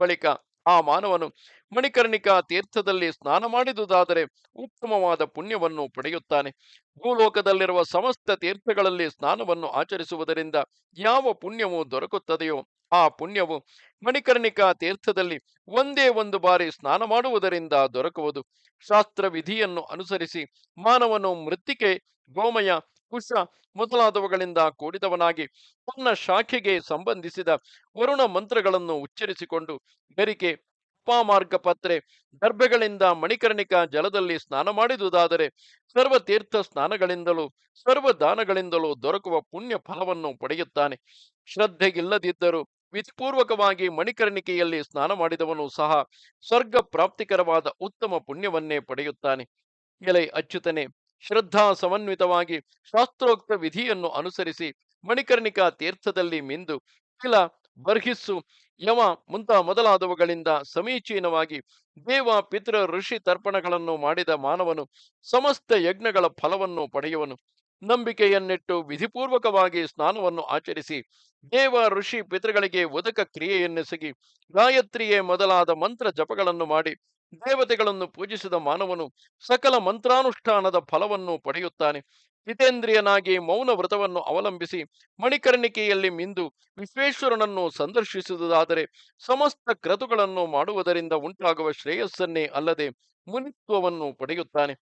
ಬಳಿಕ ಆ ಮಾನವನು ಮಣಿಕರ್ಣಿಕಾ ತೀರ್ಥದಲ್ಲಿ ಸ್ನಾನ ಮಾಡಿದುದಾದರೆ ಉತ್ತಮವಾದ ಪುಣ್ಯವನ್ನು ಪಡೆಯುತ್ತಾನೆ. ಭೂಲೋಕದಲ್ಲಿರುವ ಸಮಸ್ತ ತೀರ್ಥಗಳಲ್ಲಿ ಸ್ನಾನವನ್ನು ಆಚರಿಸುವುದರಿಂದ ಯಾವ ಪುಣ್ಯವು ದೊರಕುತ್ತದೆಯೋ ಆ ಪುಣ್ಯವು ಮಣಿಕರ್ಣಿಕಾ ತೀರ್ಥದಲ್ಲಿ ಒಂದೇ ಒಂದು ಬಾರಿ ಸ್ನಾನ ಮಾಡುವುದರಿಂದ ದೊರಕುವುದು. ಶಾಸ್ತ್ರ ವಿಧಿಯನ್ನು ಅನುಸರಿಸಿ ಮಾನವನು ಮೃತ್ತಿಕೆ, ಗೋಮಯ, ಕುಶ ಮೊದಲಾದವುಗಳಿಂದ ಕೂಡಿದವನಾಗಿ ತನ್ನ ಶಾಖೆಗೆ ಸಂಬಂಧಿಸಿದ ವರುಣ ಮಂತ್ರಗಳನ್ನು ಉಚ್ಚರಿಸಿಕೊಂಡು ಗರಿಕೆ, ಉಪಮಾರ್ಗ ಪತ್ರೆ, ದರ್ಭೆಗಳಿಂದ ಮಣಿಕರ್ಣಿಕಾ ಜಲದಲ್ಲಿ ಸ್ನಾನ ಮಾಡಿದುದಾದರೆ ಸರ್ವತೀರ್ಥ ಸ್ನಾನಗಳಿಂದಲೂ ಸರ್ವದಾನಗಳಿಂದಲೂ ದೊರಕುವ ಪುಣ್ಯ ಫಲವನ್ನು ಪಡೆಯುತ್ತಾನೆ. ಶ್ರದ್ಧೆಗಿಲ್ಲದಿದ್ದರೂ ವಿಧಿಪೂರ್ವಕವಾಗಿ ಮಣಿಕರ್ಣಿಕೆಯಲ್ಲಿ ಸ್ನಾನ ಮಾಡಿದವನು ಸಹ ಸ್ವರ್ಗ ಪ್ರಾಪ್ತಿಕರವಾದ ಉತ್ತಮ ಪುಣ್ಯವನ್ನೇ ಪಡೆಯುತ್ತಾನೆ. ಎಲೈ ಅಚ್ಯುತನೆ, ಶ್ರದ್ಧಾ ಸಮನ್ವಿತವಾಗಿ ಶಾಸ್ತ್ರೋಕ್ತ ವಿಧಿಯನ್ನು ಅನುಸರಿಸಿ ಮಣಿಕರ್ಣಿಕಾ ತೀರ್ಥದಲ್ಲಿ ಮಿಂದು ತಿಲ, ಬರ್ಹಿಸ್ಸು, ಯಮ ಮೊದಲಾದವುಗಳಿಂದ ಸಮೀಚೀನವಾಗಿ ದೇವ, ಪಿತೃ, ಋಷಿ ತರ್ಪಣಗಳನ್ನು ಮಾಡಿದ ಮಾನವನು ಸಮಸ್ತ ಯಜ್ಞಗಳ ಫಲವನ್ನು ಪಡೆಯುವನು. ನಂಬಿಕೆಯನ್ನಿಟ್ಟು ವಿಧಿಪೂರ್ವಕವಾಗಿ ಸ್ನಾನವನ್ನು ಆಚರಿಸಿ ದೇವ, ಋಷಿ, ಪಿತೃಗಳಿಗೆ ಉದಕ ಕ್ರಿಯೆಯನ್ನೆಸಗಿ ಗಾಯತ್ರಿಯೇ ಮೊದಲಾದ ಮಂತ್ರ ಜಪಗಳನ್ನು ಮಾಡಿ ದೇವತೆಗಳನ್ನು ಪೂಜಿಸಿದ ಮಾನವನು ಸಕಲ ಮಂತ್ರಾನುಷ್ಠಾನದ ಫಲವನ್ನು ಪಡೆಯುತ್ತಾನೆ. ಜಿತೇಂದ್ರಿಯನಾಗಿ ಮೌನ ವ್ರತವನ್ನು ಅವಲಂಬಿಸಿ ಮಣಿಕರ್ಣಿಕೆಯಲ್ಲಿ ಮಿಂದು ವಿಶ್ವೇಶ್ವರನನ್ನು ಸಂದರ್ಶಿಸುವುದಾದರೆ ಸಮಸ್ತ ಕ್ರತುಗಳನ್ನು ಮಾಡುವುದರಿಂದ ಉಂಟಾಗುವ ಶ್ರೇಯಸ್ಸನ್ನೇ ಅಲ್ಲದೆ ಮುನಿತ್ವವನ್ನು ಪಡೆಯುತ್ತಾನೆ.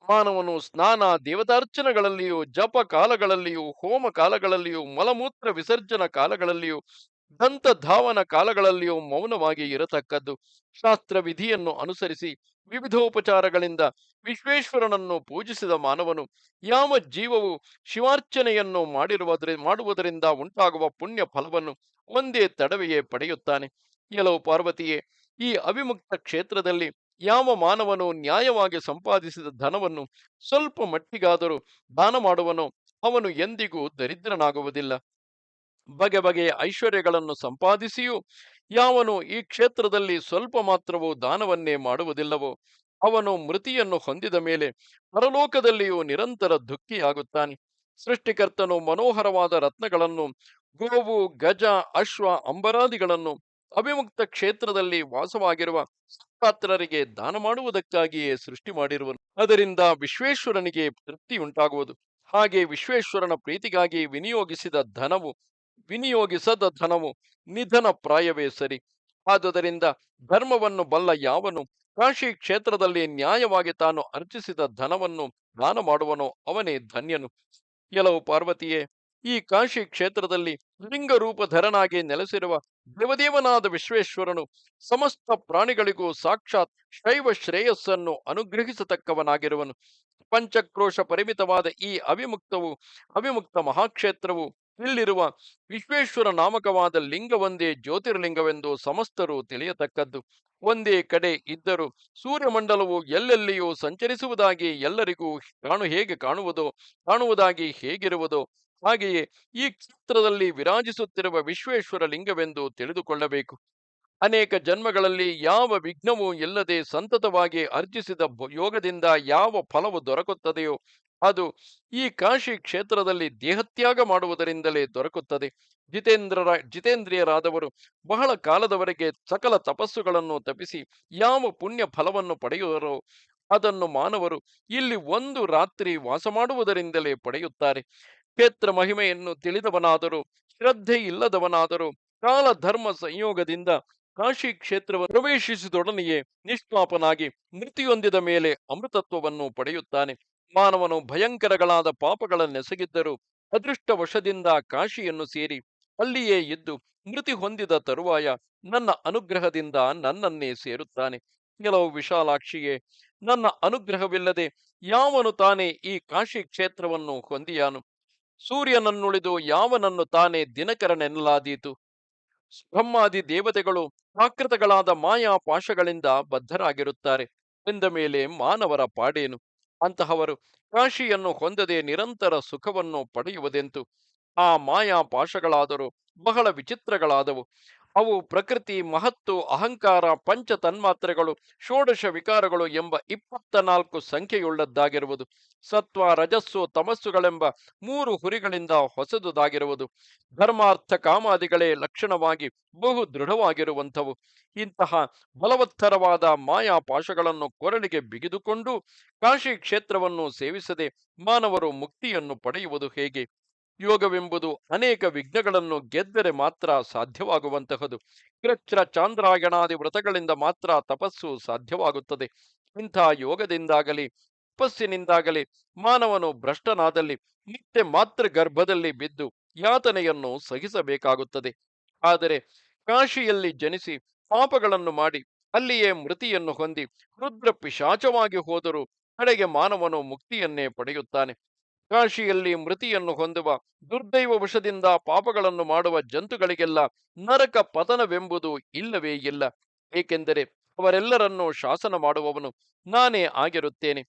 ಮಾನವನು ಸ್ನಾನ, ದೇವತಾರ್ಚನೆಗಳಲ್ಲಿಯೂ, ಜಪ ಕಾಲಗಳಲ್ಲಿಯೂ, ಹೋಮ ಕಾಲಗಳಲ್ಲಿಯೂ, ಮಲಮೂತ್ರ ವಿಸರ್ಜನ ಕಾಲಗಳಲ್ಲಿಯೂ, ದಂತಧಾವನ ಕಾಲಗಳಲ್ಲಿಯೂ ಮೌನವಾಗಿ ಇರತಕ್ಕದ್ದು. ಶಾಸ್ತ್ರ ವಿಧಿಯನ್ನು ಅನುಸರಿಸಿ ವಿವಿಧೋಪಚಾರಗಳಿಂದ ವಿಶ್ವೇಶ್ವರನನ್ನು ಪೂಜಿಸಿದ ಮಾನವನು ಯಾವ ಜೀವವು ಶಿವಾರ್ಚನೆಯನ್ನು ಮಾಡುವುದರಿಂದ ಉಂಟಾಗುವ ಪುಣ್ಯ ಫಲವನ್ನು ಒಂದೇ ತಡವೆಯೇ ಪಡೆಯುತ್ತಾನೆ. ಕೆಲವು ಪಾರ್ವತಿಯೇ, ಈ ಅವಿಮುಕ್ತ ಕ್ಷೇತ್ರದಲ್ಲಿ ಯಾವ ಮಾನವನು ನ್ಯಾಯವಾಗಿ ಸಂಪಾದಿಸಿದ ಧನವನ್ನು ಸ್ವಲ್ಪ ಮಟ್ಟಿಗಾದರೂ ದಾನ ಮಾಡುವನೋ ಅವನು ಎಂದಿಗೂ ದರಿದ್ರನಾಗುವುದಿಲ್ಲ. ಬಗೆ ಬಗೆಯ ಐಶ್ವರ್ಯಗಳನ್ನು ಸಂಪಾದಿಸಿಯೂ ಯಾವನು ಈ ಕ್ಷೇತ್ರದಲ್ಲಿ ಸ್ವಲ್ಪ ಮಾತ್ರವೂ ದಾನವನ್ನೇ ಮಾಡುವುದಿಲ್ಲವೋ ಅವನು ಮೃತಿಯನ್ನು ಹೊಂದಿದ ಮೇಲೆ ಪರಲೋಕದಲ್ಲಿಯೂ ನಿರಂತರ ದುಃಖಿಯಾಗುತ್ತಾನೆ. ಸೃಷ್ಟಿಕರ್ತನು ಮನೋಹರವಾದ ರತ್ನಗಳನ್ನು, ಗೋವು, ಗಜ, ಅಶ್ವ, ಅಂಬರಾದಿಗಳನ್ನು ಅವಿಮುಕ್ತ ಕ್ಷೇತ್ರದಲ್ಲಿ ವಾಸವಾಗಿರುವ ಸತ್ಪಾತ್ರರಿಗೆ ದಾನ ಮಾಡುವುದಕ್ಕಾಗಿಯೇ ಸೃಷ್ಟಿ ಮಾಡಿರುವನು. ಅದರಿಂದ ವಿಶ್ವೇಶ್ವರನಿಗೆ ತೃಪ್ತಿ ಉಂಟಾಗುವುದು. ಹಾಗೆ ವಿಶ್ವೇಶ್ವರನ ಪ್ರೀತಿಗಾಗಿ ವಿನಿಯೋಗಿಸದ ಧನವು ನಿಧನ ಪ್ರಾಯವೇ ಸರಿ. ಆದುದರಿಂದ ಧರ್ಮವನ್ನು ಬಲ್ಲ ಯಾವನು ಕಾಶಿ ಕ್ಷೇತ್ರದಲ್ಲಿ ನ್ಯಾಯವಾಗಿ ತಾನು ಅರ್ಜಿಸಿದ ಧನವನ್ನು ದಾನ ಮಾಡುವನೋ ಅವನೇ ಧನ್ಯನು. ಕೆಲವು ಪಾರ್ವತಿಯೇ, ಈ ಕಾಶಿ ಕ್ಷೇತ್ರದಲ್ಲಿ ಲಿಂಗರೂಪಧರನಾಗಿ ನೆಲೆಸಿರುವ ದೇವದೇವನಾದ ವಿಶ್ವೇಶ್ವರನು ಸಮಸ್ತ ಪ್ರಾಣಿಗಳಿಗೂ ಸಾಕ್ಷಾತ್ ಶೈವ ಶ್ರೇಯಸ್ಸನ್ನು ಅನುಗ್ರಹಿಸತಕ್ಕವನಾಗಿರುವನು. ಪಂಚಕ್ರೋಶ ಪರಿಮಿತವಾದ ಈ ಅವಿಮುಕ್ತ ಮಹಾಕ್ಷೇತ್ರವು ಇಲ್ಲಿರುವ ವಿಶ್ವೇಶ್ವರ ನಾಮಕವಾದ ಲಿಂಗವೊಂದೇ ಜ್ಯೋತಿರ್ಲಿಂಗವೆಂದು ಸಮಸ್ತರು ತಿಳಿಯತಕ್ಕದ್ದು. ಒಂದೇ ಕಡೆ ಇದ್ದರೂ ಸೂರ್ಯಮಂಡಲವು ಎಲ್ಲೆಲ್ಲಿಯೂ ಸಂಚರಿಸುವುದಾಗಿ ಎಲ್ಲರಿಗೂ ಕಾಣುವುದಾಗಿ ಹೇಗಿರುವುದೋ ಹಾಗೆಯೇ ಈ ಕ್ಷೇತ್ರದಲ್ಲಿ ವಿರಾಜಿಸುತ್ತಿರುವ ವಿಶ್ವೇಶ್ವರ ಲಿಂಗವೆಂದು ತಿಳಿದುಕೊಳ್ಳಬೇಕು. ಅನೇಕ ಜನ್ಮಗಳಲ್ಲಿ ಯಾವ ವಿಘ್ನವೂ ಇಲ್ಲದೆ ಸಂತತವಾಗಿ ಅರ್ಜಿಸಿದ ಯೋಗದಿಂದ ಯಾವ ಫಲವು ದೊರಕುತ್ತದೆಯೋ ಅದು ಈ ಕಾಶಿ ಕ್ಷೇತ್ರದಲ್ಲಿ ದೇಹತ್ಯಾಗ ಮಾಡುವುದರಿಂದಲೇ ದೊರಕುತ್ತದೆ. ಜಿತೇಂದ್ರಿಯರಾದವರು ಬಹಳ ಕಾಲದವರೆಗೆ ಸಕಲ ತಪಸ್ಸುಗಳನ್ನು ತಪಿಸಿ ಯಾವ ಪುಣ್ಯ ಫಲವನ್ನು ಪಡೆಯುವರೋ ಅದನ್ನು ಮಾನವರು ಇಲ್ಲಿ ಒಂದು ರಾತ್ರಿ ವಾಸ ಮಾಡುವುದರಿಂದಲೇ ಪಡೆಯುತ್ತಾರೆ. ಕ್ಷೇತ್ರ ಮಹಿಮೆಯನ್ನು ತಿಳಿದವನಾದರೂ ಶ್ರದ್ಧೆ ಇಲ್ಲದವನಾದರೂ ಕಾಲ ಧರ್ಮ ಸಂಯೋಗದಿಂದ ಕಾಶಿ ಕ್ಷೇತ್ರವನ್ನು ಪ್ರವೇಶಿಸಿದೊಡನೆಯೇ ನಿಷ್ಪಾಪನಾಗಿ ಮೃತಿಯೊಂದಿದ ಮೇಲೆ ಅಮೃತತ್ವವನ್ನು ಪಡೆಯುತ್ತಾನೆ. ಮಾನವನು ಭಯಂಕರಗಳಾದ ಪಾಪಗಳನ್ನೆಸಗಿದ್ದರೂ ಅದೃಷ್ಟವಶದಿಂದ ಕಾಶಿಯನ್ನು ಸೇರಿ ಅಲ್ಲಿಯೇ ಇದ್ದು ಮೃತಿ ಹೊಂದಿದ ತರುವಾಯ ನನ್ನ ಅನುಗ್ರಹದಿಂದ ನನ್ನನ್ನೇ ಸೇರುತ್ತಾನೆ. ಕೆಲವು ವಿಶಾಲಾಕ್ಷಿಯೇ, ನನ್ನ ಅನುಗ್ರಹವಿಲ್ಲದೆ ಯಾವನು ತಾನೇ ಈ ಕಾಶಿ ಕ್ಷೇತ್ರವನ್ನು ಹೊಂದಿಯಾನು? ಸೂರ್ಯನನ್ನುಳಿದು ಯಾವನನ್ನು ತಾನೇ ದಿನಕರನೆನ್ನಲಾದೀತು? ಬ್ರಹ್ಮಾದಿ ದೇವತೆಗಳು ಪ್ರಾಕೃತಗಳಾದ ಮಾಯಾ ಪಾಶಗಳಿಂದ ಬದ್ಧರಾಗಿರುತ್ತಾರೆ ಎಂದ ಮೇಲೆ ಮಾನವರ ಪಾಡೇನು? ಅಂತಹವರು ಕಾಶಿಯನ್ನು ಹೊಂದದೆ ನಿರಂತರ ಸುಖವನ್ನು ಪಡೆಯುವುದೆಂತು? ಆ ಮಾಯಾ ಪಾಶಗಳಾದರೂ ಬಹಳ ವಿಚಿತ್ರಗಳಾದವು. ಅವು ಪ್ರಕೃತಿ, ಮಹತ್ತು, ಅಹಂಕಾರ, ಪಂಚ ತನ್ಮಾತ್ರೆಗಳು, ಷೋಡಶ ವಿಕಾರಗಳು ಎಂಬ 24 ಸಂಖ್ಯೆಯುಳ್ಳದ್ದಾಗಿರುವುದು. ಸತ್ವ, ರಜಸ್ಸು, ತಮಸ್ಸುಗಳೆಂಬ 3 ಹುರಿಗಳಿಂದ ಹೊಸದುದಾಗಿರುವುದು. ಧರ್ಮಾರ್ಥ ಕಾಮಾದಿಗಳೇ ಲಕ್ಷಣವಾಗಿ ಬಹು ದೃಢವಾಗಿರುವಂಥವು. ಇಂತಹ ಬಲವತ್ತರವಾದ ಮಾಯಾ ಪಾಶಗಳನ್ನು ಕೊರಳಿಗೆ ಬಿಗಿದುಕೊಂಡು ಕಾಶಿ ಕ್ಷೇತ್ರವನ್ನು ಸೇವಿಸದೆ ಮಾನವರು ಮುಕ್ತಿಯನ್ನು ಪಡೆಯುವುದು ಹೇಗೆ? ಯೋಗವೆಂಬುದು ಅನೇಕ ವಿಘ್ನಗಳನ್ನು ಗೆದ್ದರೆ ಮಾತ್ರ ಸಾಧ್ಯವಾಗುವಂತಹದು. ಕೃಚ್ಛ್ರ ಚಾಂದ್ರಾಯಣಾದಿ ವ್ರತಗಳಿಂದ ಮಾತ್ರ ತಪಸ್ಸು ಸಾಧ್ಯವಾಗುತ್ತದೆ. ಇಂಥ ಯೋಗದಿಂದಾಗಲಿ ತಪಸ್ಸಿನಿಂದಾಗಲಿ ಮಾನವನು ಭ್ರಷ್ಟನಾದಲ್ಲಿ ಮತ್ತೆ ಮಾತೃ ಗರ್ಭದಲ್ಲಿ ಬಿದ್ದು ಯಾತನೆಯನ್ನು ಸಹಿಸಬೇಕಾಗುತ್ತದೆ. ಆದರೆ ಕಾಶಿಯಲ್ಲಿ ಜನಿಸಿ ಪಾಪಗಳನ್ನು ಮಾಡಿ ಅಲ್ಲಿಯೇ ಮೃತಿಯನ್ನು ಹೊಂದಿ ರುದ್ರ ಪಿಶಾಚವಾಗಿ ಹೋದರೂ ಕಡೆಗೆ ಮಾನವನು ಮುಕ್ತಿಯನ್ನೇ ಪಡೆಯುತ್ತಾನೆ. ಕಾಶಿಯಲ್ಲಿ ಮೃತಿಯನ್ನು ಹೊಂದುವ ದುರ್ದೈವ ವಶದಿಂದ ಪಾಪಗಳನ್ನು ಮಾಡುವ ಜಂತುಗಳಿಗೆಲ್ಲ ನರಕ ಪತನವೆಂಬುದು ಇಲ್ಲವೇ ಇಲ್ಲ. ಏಕೆಂದರೆ ಅವರೆಲ್ಲರನ್ನೂ ಶಾಸನ ಮಾಡುವವನು ನಾನೇ ಆಗಿರುತ್ತೇನೆ.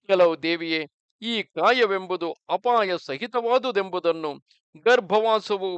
ಕೆಲವು ದೇವಿಯೇ, ಈ ಕಾಯವೆಂಬುದು ಅಪಾಯ ಸಹಿತವಾದುದೆಂಬುದನ್ನು, ಗರ್ಭವಾಸವು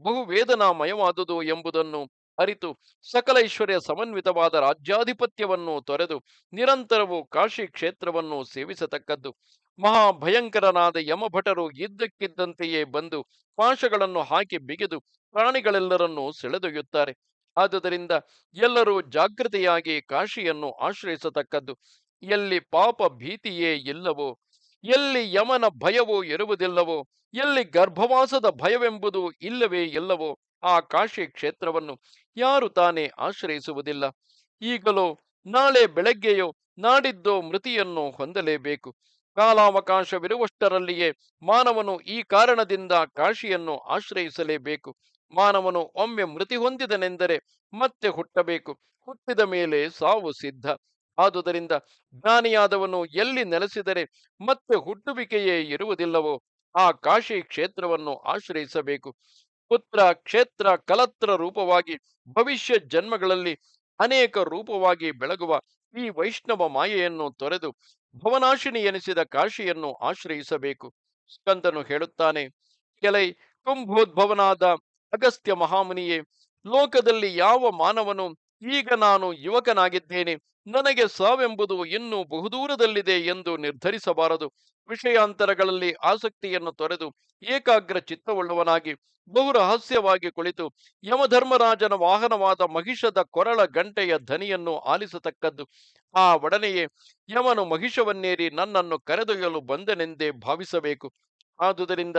ಬಹುವೇದನಾಮಯವಾದುದು ಎಂಬುದನ್ನು ಅರಿತು ಸಕಲೈಶ್ವರ್ಯ ಸಮನ್ವಿತವಾದ ರಾಜ್ಯಾಧಿಪತ್ಯವನ್ನು ತೊರೆದು ನಿರಂತರವೂ ಕಾಶಿ ಕ್ಷೇತ್ರವನ್ನು ಸೇವಿಸತಕ್ಕದ್ದು. ಮಹಾಭಯಂಕರನಾದ ಯಮಭಟರು ಇದ್ದಕ್ಕಿದ್ದಂತೆಯೇ ಬಂದು ಪಾಶಗಳನ್ನು ಹಾಕಿ ಬಿಗಿದು ಪ್ರಾಣಿಗಳೆಲ್ಲರನ್ನೂ ಸೆಳೆದೊಯ್ಯುತ್ತಾರೆ. ಆದುದರಿಂದ ಎಲ್ಲರೂ ಜಾಗೃತೆಯಾಗಿ ಕಾಶಿಯನ್ನು ಆಶ್ರಯಿಸತಕ್ಕದ್ದು. ಎಲ್ಲಿ ಪಾಪ ಭೀತಿಯೇ ಇಲ್ಲವೋ, ಎಲ್ಲಿ ಯಮನ ಭಯವೂ ಇರುವುದಿಲ್ಲವೋ, ಎಲ್ಲಿ ಗರ್ಭವಾಸದ ಭಯವೆಂಬುದು ಇಲ್ಲವೇ ಇಲ್ಲವೋ ಆ ಕಾಶಿ ಕ್ಷೇತ್ರವನ್ನು ಯಾರು ತಾನೇ ಆಶ್ರಯಿಸುವುದಿಲ್ಲ? ಈಗಲೋ ನಾಳೆ ಬೆಳಗ್ಗೆಯೋ ನಾಡಿದ್ದೋ ಮೃತಿಯನ್ನು ಹೊಂದಲೇಬೇಕು. ಕಾಲಾವಕಾಶವಿರುವಷ್ಟರಲ್ಲಿಯೇ ಮಾನವನು ಈ ಕಾರಣದಿಂದ ಕಾಶಿಯನ್ನು ಆಶ್ರಯಿಸಲೇಬೇಕು. ಮಾನವನು ಒಮ್ಮೆ ಮೃತಿ ಹೊಂದಿದನೆಂದರೆ ಮತ್ತೆ ಹುಟ್ಟಬೇಕು. ಹುಟ್ಟಿದ ಮೇಲೆ ಸಾವು ಸಿದ್ಧ. ಆದುದರಿಂದ ಜ್ಞಾನಿಯಾದವನು ಎಲ್ಲಿ ನೆಲೆಸಿದರೆ ಮತ್ತೆ ಹುಟ್ಟುವಿಕೆಯೇ ಇರುವುದಿಲ್ಲವೋ ಆ ಕಾಶಿ ಕ್ಷೇತ್ರವನ್ನು ಆಶ್ರಯಿಸಬೇಕು. ಪುತ್ರ ಕ್ಷೇತ್ರ ಕಲತ್ರ ರೂಪವಾಗಿ ಭವಿಷ್ಯ ಜನ್ಮಗಳಲ್ಲಿ ಅನೇಕ ರೂಪವಾಗಿ ಬೆಳಗುವ ಈ ವೈಷ್ಣವ ಮಾಯೆಯನ್ನು ತೊರೆದು ಭವನಾಶಿನಿ ಎನಿಸಿದ ಕಾಶಿಯನ್ನು ಆಶ್ರಯಿಸಬೇಕು. ಸ್ಕಂದನು ಹೇಳುತ್ತಾನೆ, ಕೆಲೈ ಕುಂಭೋದ್ಭವನಾದ ಅಗಸ್ತ್ಯ ಮಹಾಮುನಿಯೇ, ಲೋಕದಲ್ಲಿ ಯಾವ ಮಾನವನು ಈಗ ನಾನು ಯುವಕನಾಗಿದ್ದೇನೆ, ನನಗೆ ಸಾವೆಂಬುದು ಇನ್ನೂ ಬಹುದೂರದಲ್ಲಿದೆ ಎಂದು ನಿರ್ಧರಿಸಬಾರದು. ವಿಷಯಾಂತರಗಳಲ್ಲಿ ಆಸಕ್ತಿಯನ್ನು ತೊರೆದು ಏಕಾಗ್ರ ಚಿತ್ತವುಳ್ಳವನಾಗಿ ಬಹು ರಹಸ್ಯವಾಗಿ ಕುಳಿತು ಯಮಧರ್ಮರಾಜನ ವಾಹನವಾದ ಮಹಿಷದ ಕೊರಳ ಗಂಟೆಯ ಧ್ವನಿಯನ್ನು ಆಲಿಸತಕ್ಕದ್ದು. ಆ ಒಡನೆಯೇ ಯಮನು ಮಹಿಷವನ್ನೇರಿ ನನ್ನನ್ನು ಕರೆದೊಯ್ಯಲು ಬಂದನೆಂದೇ ಭಾವಿಸಬೇಕು. ಆದುದರಿಂದ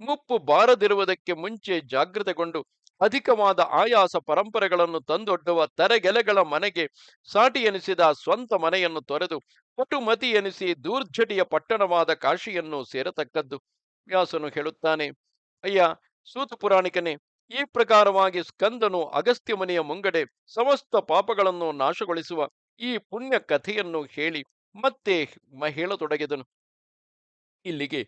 ಮುಪ್ಪು ಬಾರದಿರುವುದಕ್ಕೆ ಮುಂಚೆ ಜಾಗೃತಗೊಂಡು ಅಧಿಕವಾದ ಆಯಾಸ ಪರಂಪರೆಗಳನ್ನು ತಂದೊಡ್ಡುವ ತರೆಗೆಲೆಗಳ ಮನೆಗೆ ಸಾಟಿ ಎನಿಸಿದ ಸ್ವಂತ ಮನೆಯನ್ನು ತೊರೆದು ಪಟುಮತಿ ಎನಿಸಿ ದೂರ್ಜಟಿಯ ಪಟ್ಟಣವಾದ ಕಾಶಿಯನ್ನು ಸೇರತಕ್ಕದ್ದು. ವ್ಯಾಸನು ಹೇಳುತ್ತಾನೆ, ಅಯ್ಯ ಸೂತ ಪುರಾಣಿಕನೇ, ಈ ಪ್ರಕಾರವಾಗಿ ಸ್ಕಂದನು ಅಗಸ್ತ್ಯ ಮುನಿಯ ಮುಂಗಡೆ ಸಮಸ್ತ ಪಾಪಗಳನ್ನು ನಾಶಗೊಳಿಸುವ ಈ ಪುಣ್ಯ ಕಥೆಯನ್ನು ಹೇಳಿ ಮತ್ತೆ ಹೇಳತೊಡಗಿದನು. ಇಲ್ಲಿಗೆ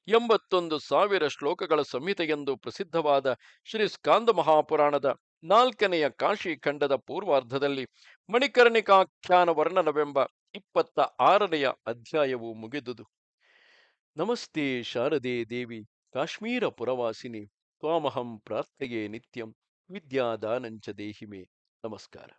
81,000 ಶ್ಲೋಕಗಳ ಸಂಹಿತೆಯೆಂದು ಪ್ರಸಿದ್ಧವಾದ ಶ್ರೀ ಸ್ಕಾಂದ ಮಹಾಪುರಾಣದ 4ನೆಯ ಕಾಶಿ ಖಂಡದ ಪೂರ್ವಾರ್ಧದಲ್ಲಿ ಮಣಿಕರ್ಣಿಕಾಖ್ಯಾನ ವರ್ಣನವೆಂಬ 26ನೆಯ ಅಧ್ಯಾಯವು ಮುಗಿದುದು. ನಮಸ್ತೆ ಶಾರದೆ ದೇವಿ ಕಾಶ್ಮೀರ ಪುರವಾಸಿನಿ ತ್ವಾಮಹಂ ಪ್ರಾರ್ಥೆಯೇ ನಿತ್ಯಂ ವಿದ್ಯಾದಾನಂಚ ದೇಹಿಮೆ. ನಮಸ್ಕಾರ.